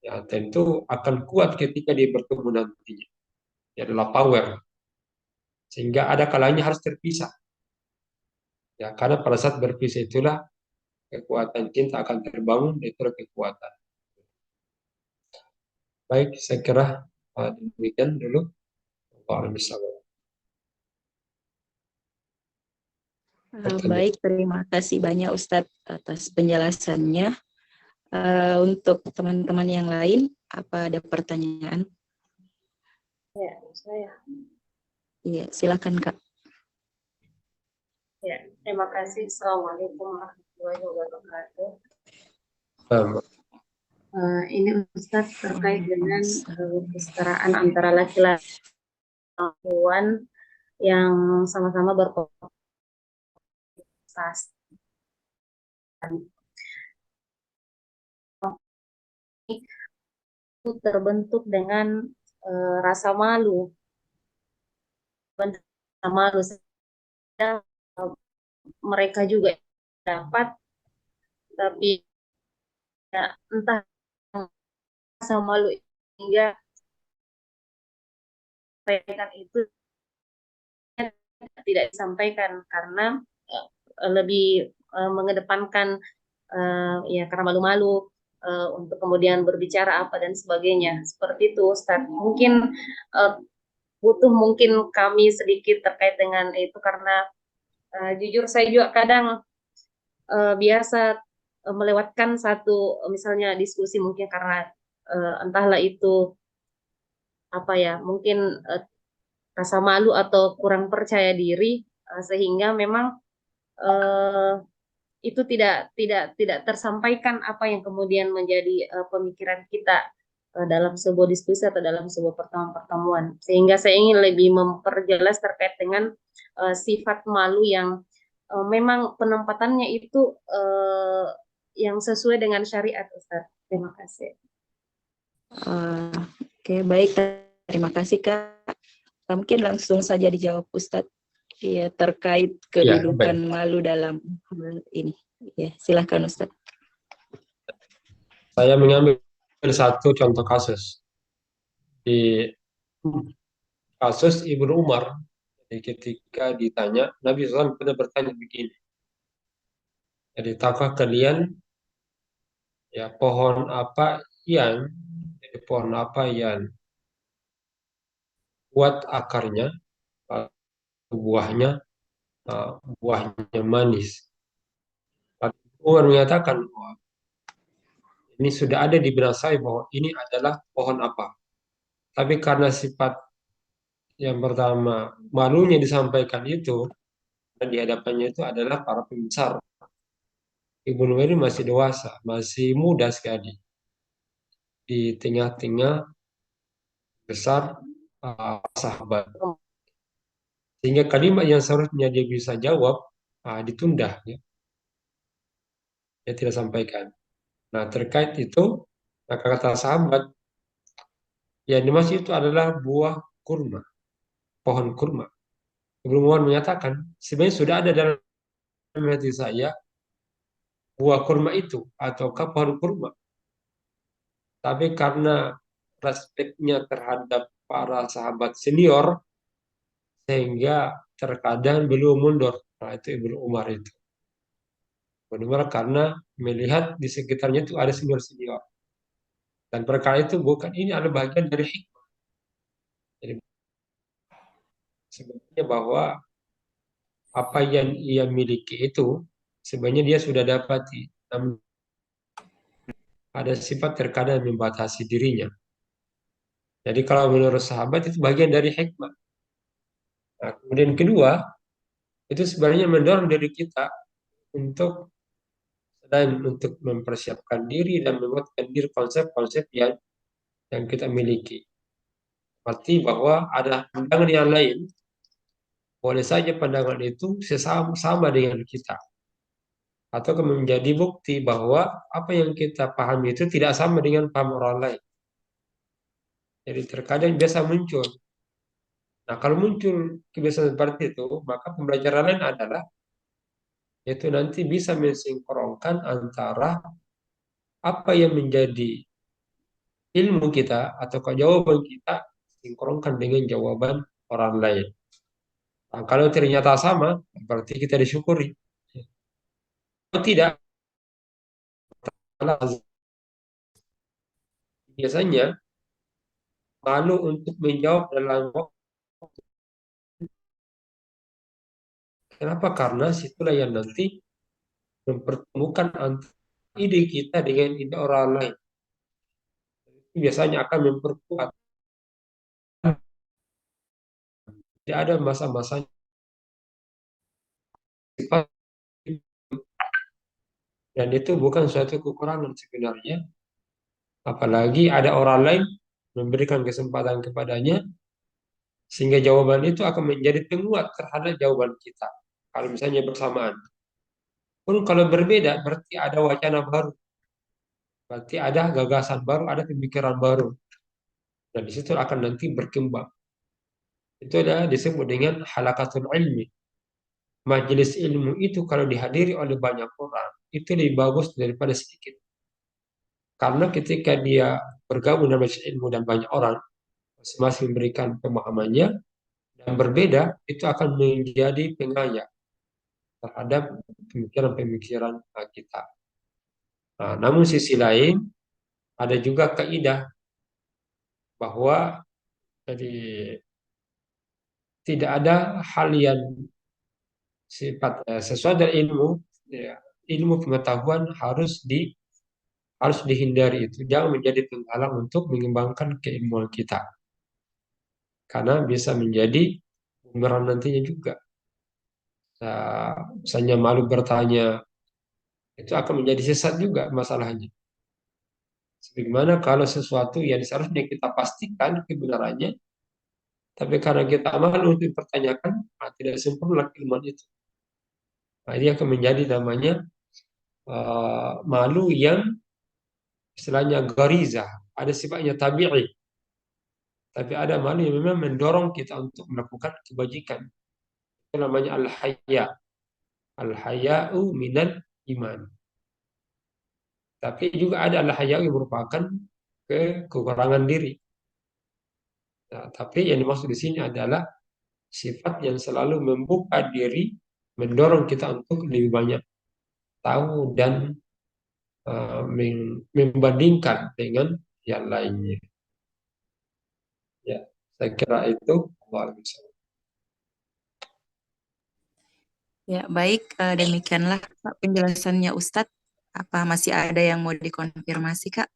ya tentu akan kuat ketika dia bertemu nantinya. Dia adalah power, sehingga ada kalanya harus terpisah. Ya, karena pada saat berpisah itulah kekuatan cinta akan terbangun, itulah kekuatan. Baik, saya kira demikian dulu. Waalaikumsalam. Baik, terima kasih banyak Ustadz atas penjelasannya. Untuk teman-teman yang lain, apa ada pertanyaan? Ya, saya. Iya, silakan Kak. Ya, terima kasih. Assalamualaikum warahmatullahi wabarakatuh. Ini Ustadz terkait dengan kesetaraan antara laki-laki dan perempuan yang sama-sama berprestasi. Itu terbentuk dengan rasa malu. Rasa malu. Mereka juga dapat, tapi ya, entah rasa malu hingga sampaikan itu tidak disampaikan karena lebih mengedepankan ya karena malu-malu untuk kemudian berbicara apa dan sebagainya seperti itu Ustaz. Mungkin butuh mungkin kami sedikit terkait dengan itu karena jujur saya juga kadang biasa melewatkan satu misalnya diskusi mungkin karena entahlah itu apa ya mungkin rasa malu atau kurang percaya diri sehingga memang itu tidak tersampaikan apa yang kemudian menjadi pemikiran kita dalam sebuah diskusi atau dalam sebuah pertemuan-pertemuan. Sehingga saya ingin lebih memperjelas terkait dengan sifat malu yang memang penempatannya itu yang sesuai dengan syariat, Ustaz. Terima kasih. Oke, baik. Terima kasih, Kak. Mungkin langsung saja dijawab Ustadz. Ya, terkait Ya, kedudukan baik. malu dalam hal ini. Ya, silahkan Ustadz. Saya mengambil satu contoh kasus. Di kasus Ibnu Umar, jadi ketika ditanya, Nabi SAW pernah bertanya begini, jadi tahukah kalian ya pohon apa yang jadi pohon apa yang kuat akarnya, lalu buahnya buahnya manis. Lalu Umar menyatakan bahwa ini sudah ada di benak saya bahwa ini adalah pohon apa. Tapi karena sifat yang pertama malunya disampaikan itu dan di hadapannya itu adalah para pembesar. Ibnu Umar ini masih dewasa, masih muda sekali di tengah-tengah besar sahabat. Sehingga kalimat yang seharusnya dia bisa jawab ditunda, ya. Dia tidak sampaikan. Nah terkait itu, maka kata sahabat, yang dimaksud itu adalah buah kurma, pohon kurma. Ibnu Umar menyatakan, sebenarnya sudah ada dalam hati saya buah kurma itu ataukah pohon kurma. Tapi karena respeknya terhadap para sahabat senior, sehingga terkadang belum mundur. Nah, itu Ibnu Umar itu. Ibnu Umar karena melihat di sekitarnya itu ada senior-senior. Dan perkara itu bukan ini adalah bagian dari hikmah. Jadi sebenarnya bahwa apa yang ia miliki itu sebenarnya dia sudah dapati. Namun ada sifat terkadang membatasi dirinya. Jadi kalau menurut sahabat itu bagian dari hikmah. Nah, kemudian kedua, itu sebenarnya mendorong diri kita untuk selain untuk mempersiapkan diri dan membuatkan diri konsep-konsep yang kita miliki. Seperti bahwa ada pandangan yang lain, boleh saja pandangan itu sama dengan kita. Atau menjadi bukti bahwa apa yang kita pahami itu tidak sama dengan paham orang lain. Jadi terkadang biasa muncul. Nah kalau muncul kebiasaan seperti itu, maka pembelajaran lain adalah yaitu nanti bisa mensinkronkan antara apa yang menjadi ilmu kita atau jawaban kita sinkronkan dengan jawaban orang lain. Nah, kalau ternyata sama, berarti kita disyukuri. Kalau tidak, biasanya malu untuk menjawab dalam waktu. Kenapa? Karena situlah yang nanti mempertemukan antara ide kita dengan ide orang lain. Itu biasanya akan memperkuat. Tidak ada masa-masa sifat dan itu bukan suatu kekurangan sebenarnya. Apalagi ada orang lain memberikan kesempatan kepadanya sehingga jawaban itu akan menjadi penguat terhadap jawaban kita. Kalau misalnya bersamaan. Pun kalau berbeda berarti ada wacana baru. Berarti ada gagasan baru, ada pemikiran baru. Dan di situ akan nanti berkembang. Itu adalah disebut dengan halakatul ilmi. Majelis ilmu itu kalau dihadiri oleh banyak orang, itu lebih bagus daripada sedikit. Karena ketika dia bergabung dalam majelis ilmu dan banyak orang, masing-masing memberikan pemahamannya, dan berbeda, itu akan menjadi pengaya terhadap pemikiran-pemikiran kita. Nah, namun sisi lain, ada juga kaidah bahwa jadi tidak ada hal yang sesuatu dari ilmu, ya, ilmu pengetahuan harus dihindari itu. Jangan menjadi penghalang untuk mengembangkan keilmuan kita. Karena bisa menjadi bumerang nantinya juga. Misalnya malu bertanya, itu akan menjadi sesat juga masalahnya. Sebagaimana kalau sesuatu yang seharusnya kita pastikan kebenarannya, tapi karena kita malu untuk dipertanyakan, tidak sempurna keilmuan itu. Nah, ini akan menjadi namanya malu yang istilahnya gariza, ada sifatnya tabi'i, tapi ada malu yang memang mendorong kita untuk melakukan kebajikan. Itu namanya al-haya. Al-haya'u minal iman. Tapi juga ada al-haya'u yang merupakan kekurangan diri. Nah, tapi yang dimaksud di sini adalah sifat yang selalu membuka diri, mendorong kita untuk lebih banyak tahu dan membandingkan dengan yang lainnya. Ya, saya kira itu. Allah Ya, baik. Demikianlah Kak, penjelasannya Ustadz. Apa masih ada yang mau dikonfirmasi, Kak?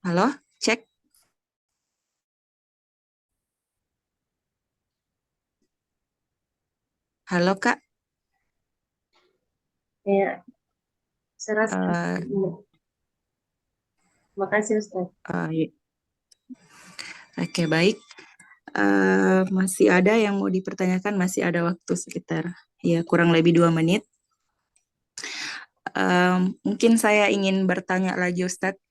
Halo, cek. Halo, Kak. Ya, saya rasa. Eh, Terima kasih Ustaz. Oke, baik. Masih ada yang mau dipertanyakan? Masih ada waktu sekitar ya kurang lebih 2 menit. Mungkin saya ingin bertanya lagi Ustadz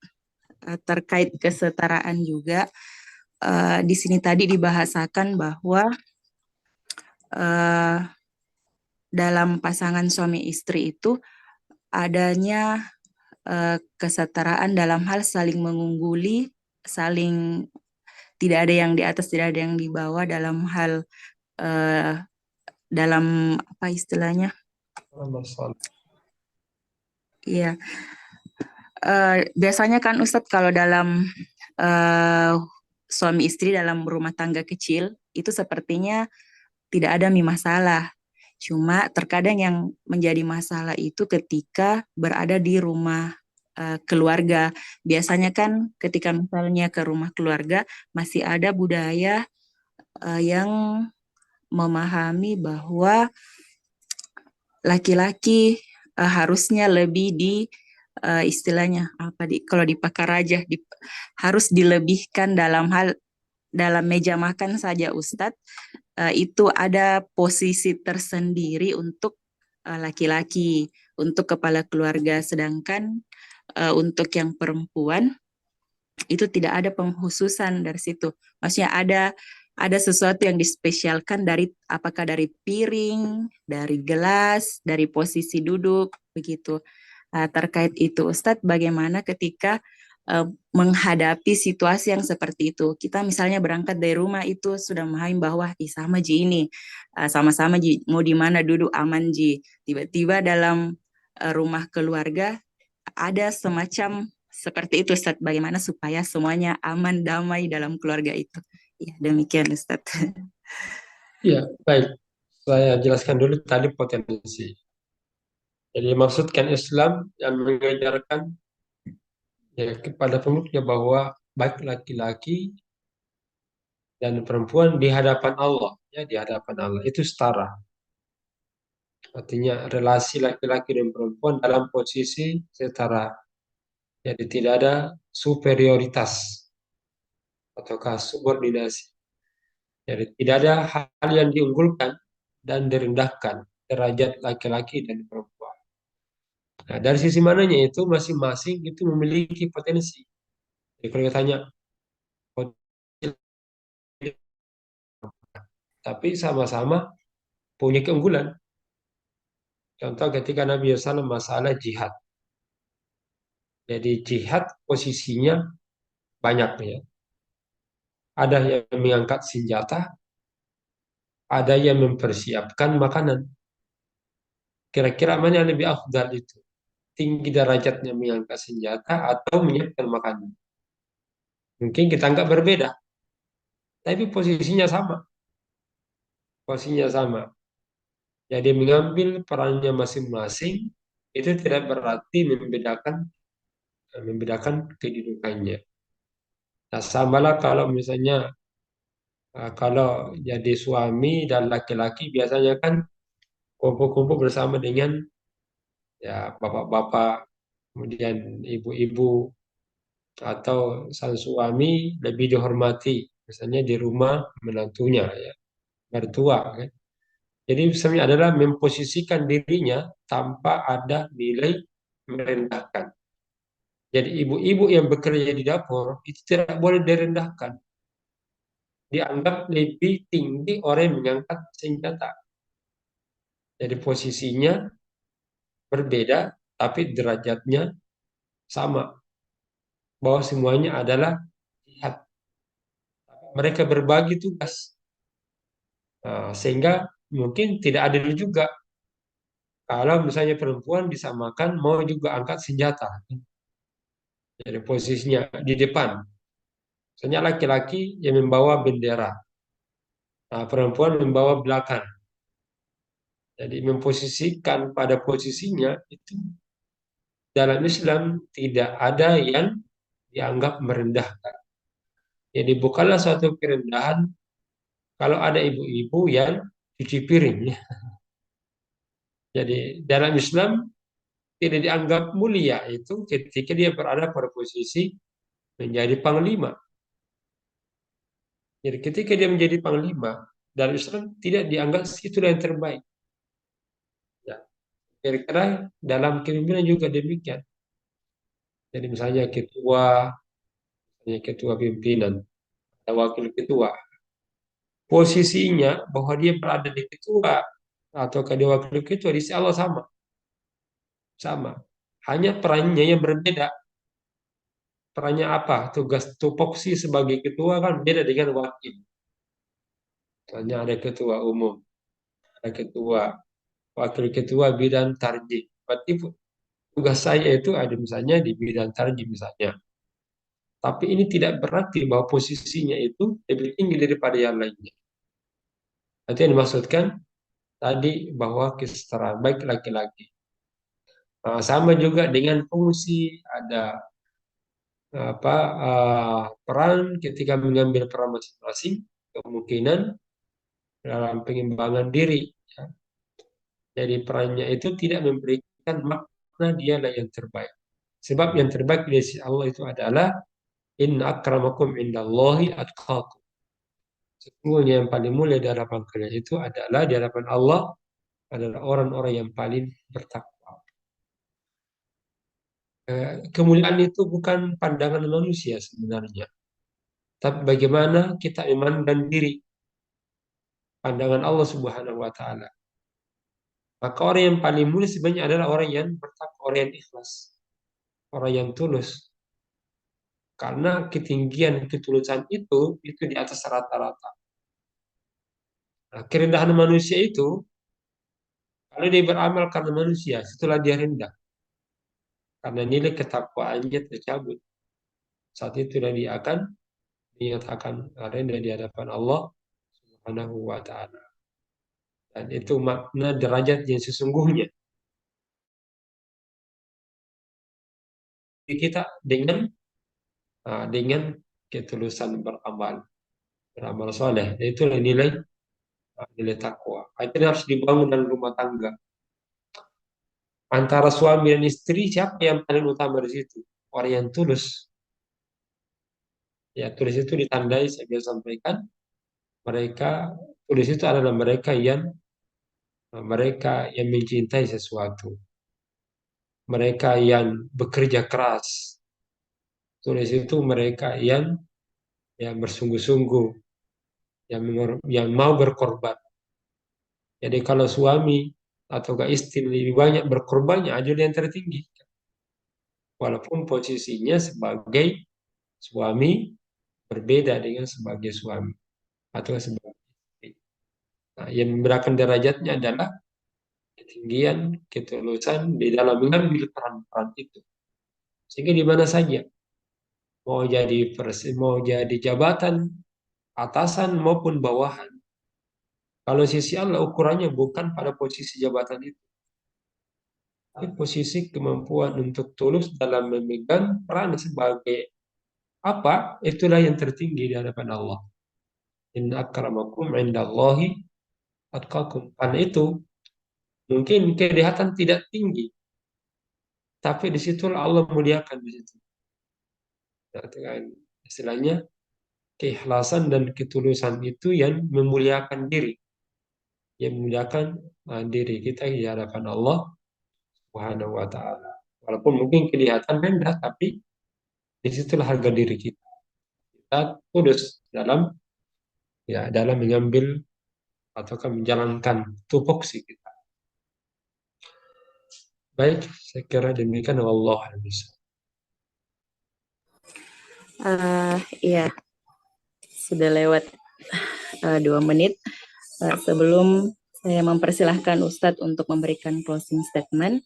terkait kesetaraan juga. Di sini tadi dibahasakan bahwa dalam pasangan suami istri itu adanya kesetaraan dalam hal saling mengungguli, saling tidak ada yang di atas, tidak ada yang di bawah dalam hal dalam apa istilahnya? Iya, biasanya kan Ustadz kalau dalam suami istri dalam rumah tangga kecil itu sepertinya tidak ada masalah. Cuma terkadang yang menjadi masalah itu ketika berada di rumah keluarga. Biasanya kan ketika misalnya ke rumah keluarga masih ada budaya yang memahami bahwa laki-laki harusnya lebih di istilahnya apa kalau di Pakaraja harus dilebihkan dalam meja makan saja Ustadz itu ada posisi tersendiri untuk laki-laki, untuk kepala keluarga, sedangkan untuk yang perempuan itu tidak ada penghususan dari situ. Maksudnya ada sesuatu yang dispesialkan dari apakah dari piring, dari gelas, dari posisi duduk begitu. Terkait itu Ustadz bagaimana ketika menghadapi situasi yang seperti itu. Kita misalnya berangkat dari rumah itu sudah memahami bahwa sama Ji ini, sama-sama Ji, mau di mana duduk aman Ji. Tiba-tiba dalam rumah keluarga ada semacam seperti itu Ustadz, bagaimana supaya semuanya aman, damai dalam keluarga itu. Ya, demikian Ustadz. Ya, baik. Saya jelaskan dulu tadi potensi. Jadi maksudkan Islam yang mengajarkan ya, kepada pemikirnya bahwa baik laki-laki dan perempuan di hadapan Allah, ya di hadapan Allah itu setara. Artinya relasi laki-laki dan perempuan dalam posisi setara. Jadi tidak ada superioritas ataukah subordinasi. Jadi tidak ada hal yang diunggulkan dan direndahkan derajat laki-laki dan perempuan. Nah, dari sisi mananya itu masing-masing itu memiliki potensi. Jadi kalau kita tanya potensi, tapi sama-sama punya keunggulan. Contoh ketika Nabi SAW masalah jihad. Jadi jihad posisinya banyak ya. Ada yang mengangkat senjata, ada yang mempersiapkan makanan. Kira-kira mana yang lebih afdal itu? Tinggi derajatnya mengangkat senjata atau menyiapkan makanan? Mungkin kita anggap berbeda, tapi posisinya sama. Posisinya sama. Jadi mengambil perannya masing-masing itu tidak berarti membedakan kedudukannya. Nah, samalah kalau misalnya kalau jadi suami dan laki-laki biasanya kan kumpul-kumpul bersama dengan ya bapak-bapak, kemudian ibu-ibu, atau sang suami lebih dihormati, misalnya di rumah menantunya, ya, mertua, kan. Jadi sebenarnya adalah memposisikan dirinya tanpa ada nilai merendahkan. Jadi ibu-ibu yang bekerja di dapur itu tidak boleh direndahkan. Dianggap lebih tinggi orang yang mengangkat senjata. Jadi posisinya berbeda, tapi derajatnya sama. Bahwa semuanya adalah jihad. Mereka berbagi tugas. Nah, sehingga mungkin tidak adil juga kalau misalnya perempuan disamakan mau juga angkat senjata. Jadi posisinya di depan. Misalnya laki-laki yang membawa bendera. Nah, perempuan membawa belakang. Jadi memposisikan pada posisinya itu dalam Islam tidak ada yang dianggap merendahkan. Jadi bukanlah suatu kerendahan kalau ada ibu-ibu yang cuci piring, ya. Jadi dalam Islam tidak dianggap mulia itu ketika dia berada pada posisi menjadi panglima. Jadi ketika dia menjadi panglima dalam Islam tidak dianggap itu yang terbaik. Ya, kira-kira dalam kepemimpinan juga demikian. Jadi misalnya ketua pimpinan, atau wakil ketua, posisinya bahwa dia berada di ketua atau di wakil ketua di sisi Allah sama, sama. Hanya perannya yang berbeda. Perannya apa? Tugas tupoksi sebagai ketua kan beda dengan wakil. Misalnya ada ketua umum, ada ketua, wakil ketua bidang tarjih. Berarti tugas saya itu ada misalnya di bidang tarjih misalnya. Tapi ini tidak berarti bahwa posisinya itu lebih tinggi daripada yang lainnya. Itu yang dimaksudkan tadi bahwa kesetaraan baik laki-laki. Nah, sama juga dengan fungsi, ada apa peran ketika mengambil peran masing-masing, kemungkinan dalam pengembangan diri, ya. Jadi perannya itu tidak memberikan makna dialah yang terbaik. Sebab yang terbaik di sisi Allah itu adalah inna akramakum indallahi atqakum. Sesungguhnya yang paling mulia di hadapan kalian itu adalah di hadapan Allah adalah orang-orang yang paling bertakwa. Kemuliaan itu bukan pandangan manusia sebenarnya, tapi bagaimana kita memandang diri, pandangan Allah Subhanahu wa taala. Maka orang yang paling mulia sebenarnya adalah orang yang bertakwa, orang yang ikhlas, orang yang tulus. Karena ketinggian ketulusan itu di atas rata-rata. Nah, kerendahan manusia itu kalau dia beramal karena manusia, setelah dia rendah. Karena nilai ketakwaannya tercabut. Saat itu dia akan dinyatakan rendah di hadapan Allah Subhanahu wa taala. Dan itu makna derajat yang sesungguhnya. Kita dengan ketulusan beramal, beramal soleh. Itu nilai takwa. Itu harus dibangun dalam rumah tangga. Antara suami dan istri, siapa yang paling utama di situ? Orang yang tulus. Ya, tulus itu ditandai, saya biasa sampaikan, mereka, tulus itu adalah mereka yang mencintai sesuatu. Mereka yang bekerja keras. Tulus itu mereka yang bersungguh-sungguh, yang mau berkorban. Jadi kalau suami atau istri lebih banyak berkorbannya adil yang tertinggi. Walaupun posisinya sebagai suami berbeda dengan sebagai suami atau sebagai istri. Nah, yang membedakan derajatnya adalah ketinggian, ketulusan di dalam mengambil peran-peran itu. Sehingga di mana saja, mau jadi jabatan, atasan maupun bawahan. Kalau sisi Allah ukurannya bukan pada posisi jabatan itu, tapi posisi kemampuan untuk tulus dalam memegang peran sebagai apa, itulah yang tertinggi di hadapan Allah. Inna akramakum indallahi atqakum. Karena itu Mungkin kelihatan tidak tinggi, tapi di situ Allah muliakan di situ. Nah, itu kan istilahnya keikhlasan dan ketulusan itu yang memuliakan diri, yang memuliakan diri kita di hadapan Allah Subhanahu wa taala. Walaupun mungkin kelihatan rendah, tapi disitulah harga diri kita. Kita tulus dalam mengambil ataukah menjalankan tupoksi kita. Baik, saya kira demikian. Wallahu a'lam bishawab. Iya, sudah lewat 2 menit. Sebelum saya mempersilahkan Ustadz untuk memberikan closing statement,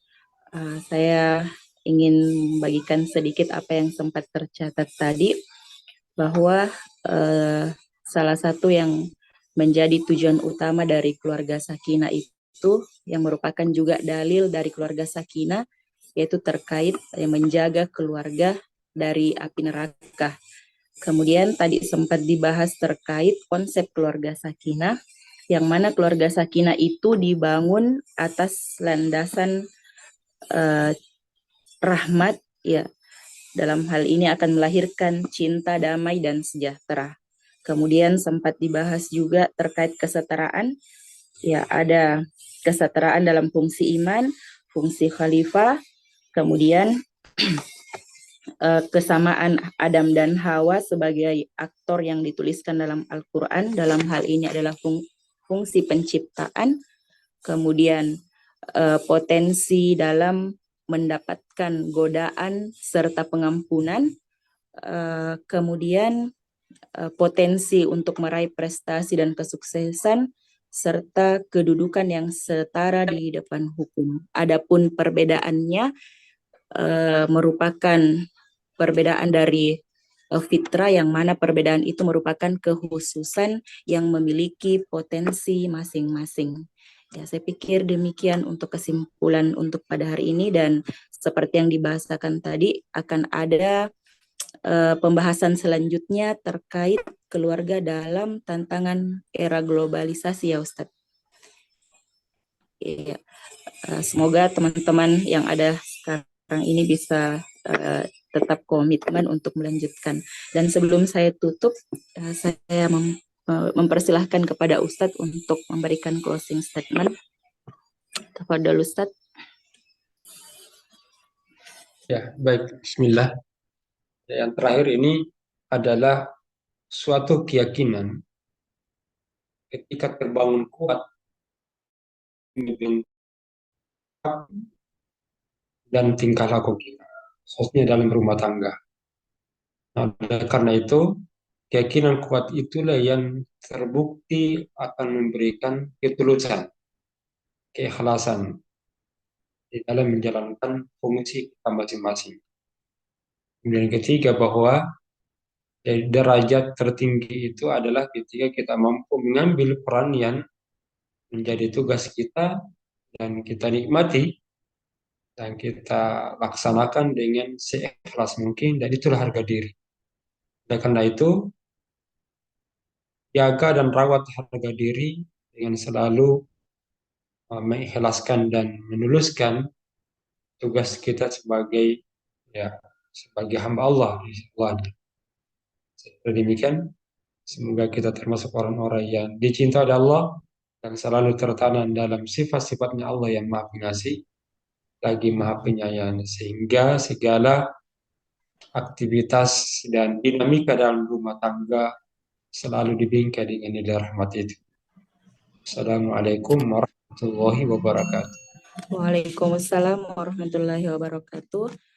saya ingin membagikan sedikit apa yang sempat tercatat tadi, bahwa salah satu yang menjadi tujuan utama dari keluarga Sakinah itu, yang merupakan juga dalil dari keluarga Sakinah, yaitu terkait menjaga keluarga dari api neraka. Kemudian tadi sempat dibahas terkait konsep keluarga Sakinah, yang mana keluarga Sakinah itu dibangun atas landasan rahmat, ya, dalam hal ini akan melahirkan cinta, damai, dan sejahtera. Kemudian sempat dibahas juga terkait kesetaraan, ya, ada kesetaraan dalam fungsi iman, fungsi khalifah, kemudian kesamaan Adam dan Hawa sebagai aktor yang dituliskan dalam Al-Quran, dalam hal ini adalah fungsi penciptaan, kemudian potensi dalam mendapatkan godaan serta pengampunan, kemudian potensi untuk meraih prestasi dan kesuksesan, serta kedudukan yang setara di depan hukum. Adapun perbedaannya merupakan perbedaan dari fitrah, yang mana perbedaan itu merupakan kekhususan yang memiliki potensi masing-masing. Ya, saya pikir demikian untuk kesimpulan untuk pada hari ini, dan seperti yang dibahasakan tadi akan ada pembahasan selanjutnya terkait keluarga dalam tantangan era globalisasi, ya Ustadz. Ya, semoga teman-teman yang ada sekarang ini bisa tetap komitmen untuk melanjutkan. Dan sebelum saya tutup, saya mempersilahkan kepada Ustadz untuk memberikan closing statement. Tafadhol Ustadz. Ya, baik. Bismillah. Yang terakhir ini adalah suatu keyakinan ketika terbangun kuat dan tingkah laku kita, khususnya dalam rumah tangga. Nah, karena itu, keyakinan kuat itulah yang terbukti akan memberikan ketulusan, keikhlasan di dalam menjalankan fungsi kita masing-masing. Kemudian ketiga, bahwa derajat tertinggi itu adalah ketika kita mampu mengambil peran yang menjadi tugas kita dan kita nikmati dan kita laksanakan dengan seikhlas mungkin, dan itulah harga diri. Dan karena itu, jaga dan rawat harga diri dengan selalu mengikhlaskan dan menuluskan tugas kita sebagai hamba Allah. Demikian, semoga kita termasuk orang-orang yang dicinta oleh Allah dan selalu tertanam dalam sifat-sifatnya Allah yang Maha Pengasih lagi Maha Penyayang, sehingga segala aktivitas dan dinamika dalam rumah tangga selalu dibingkai dengan nilai rahmat itu. Assalamualaikum warahmatullahi wabarakatuh. Waalaikumsalam warahmatullahi wabarakatuh.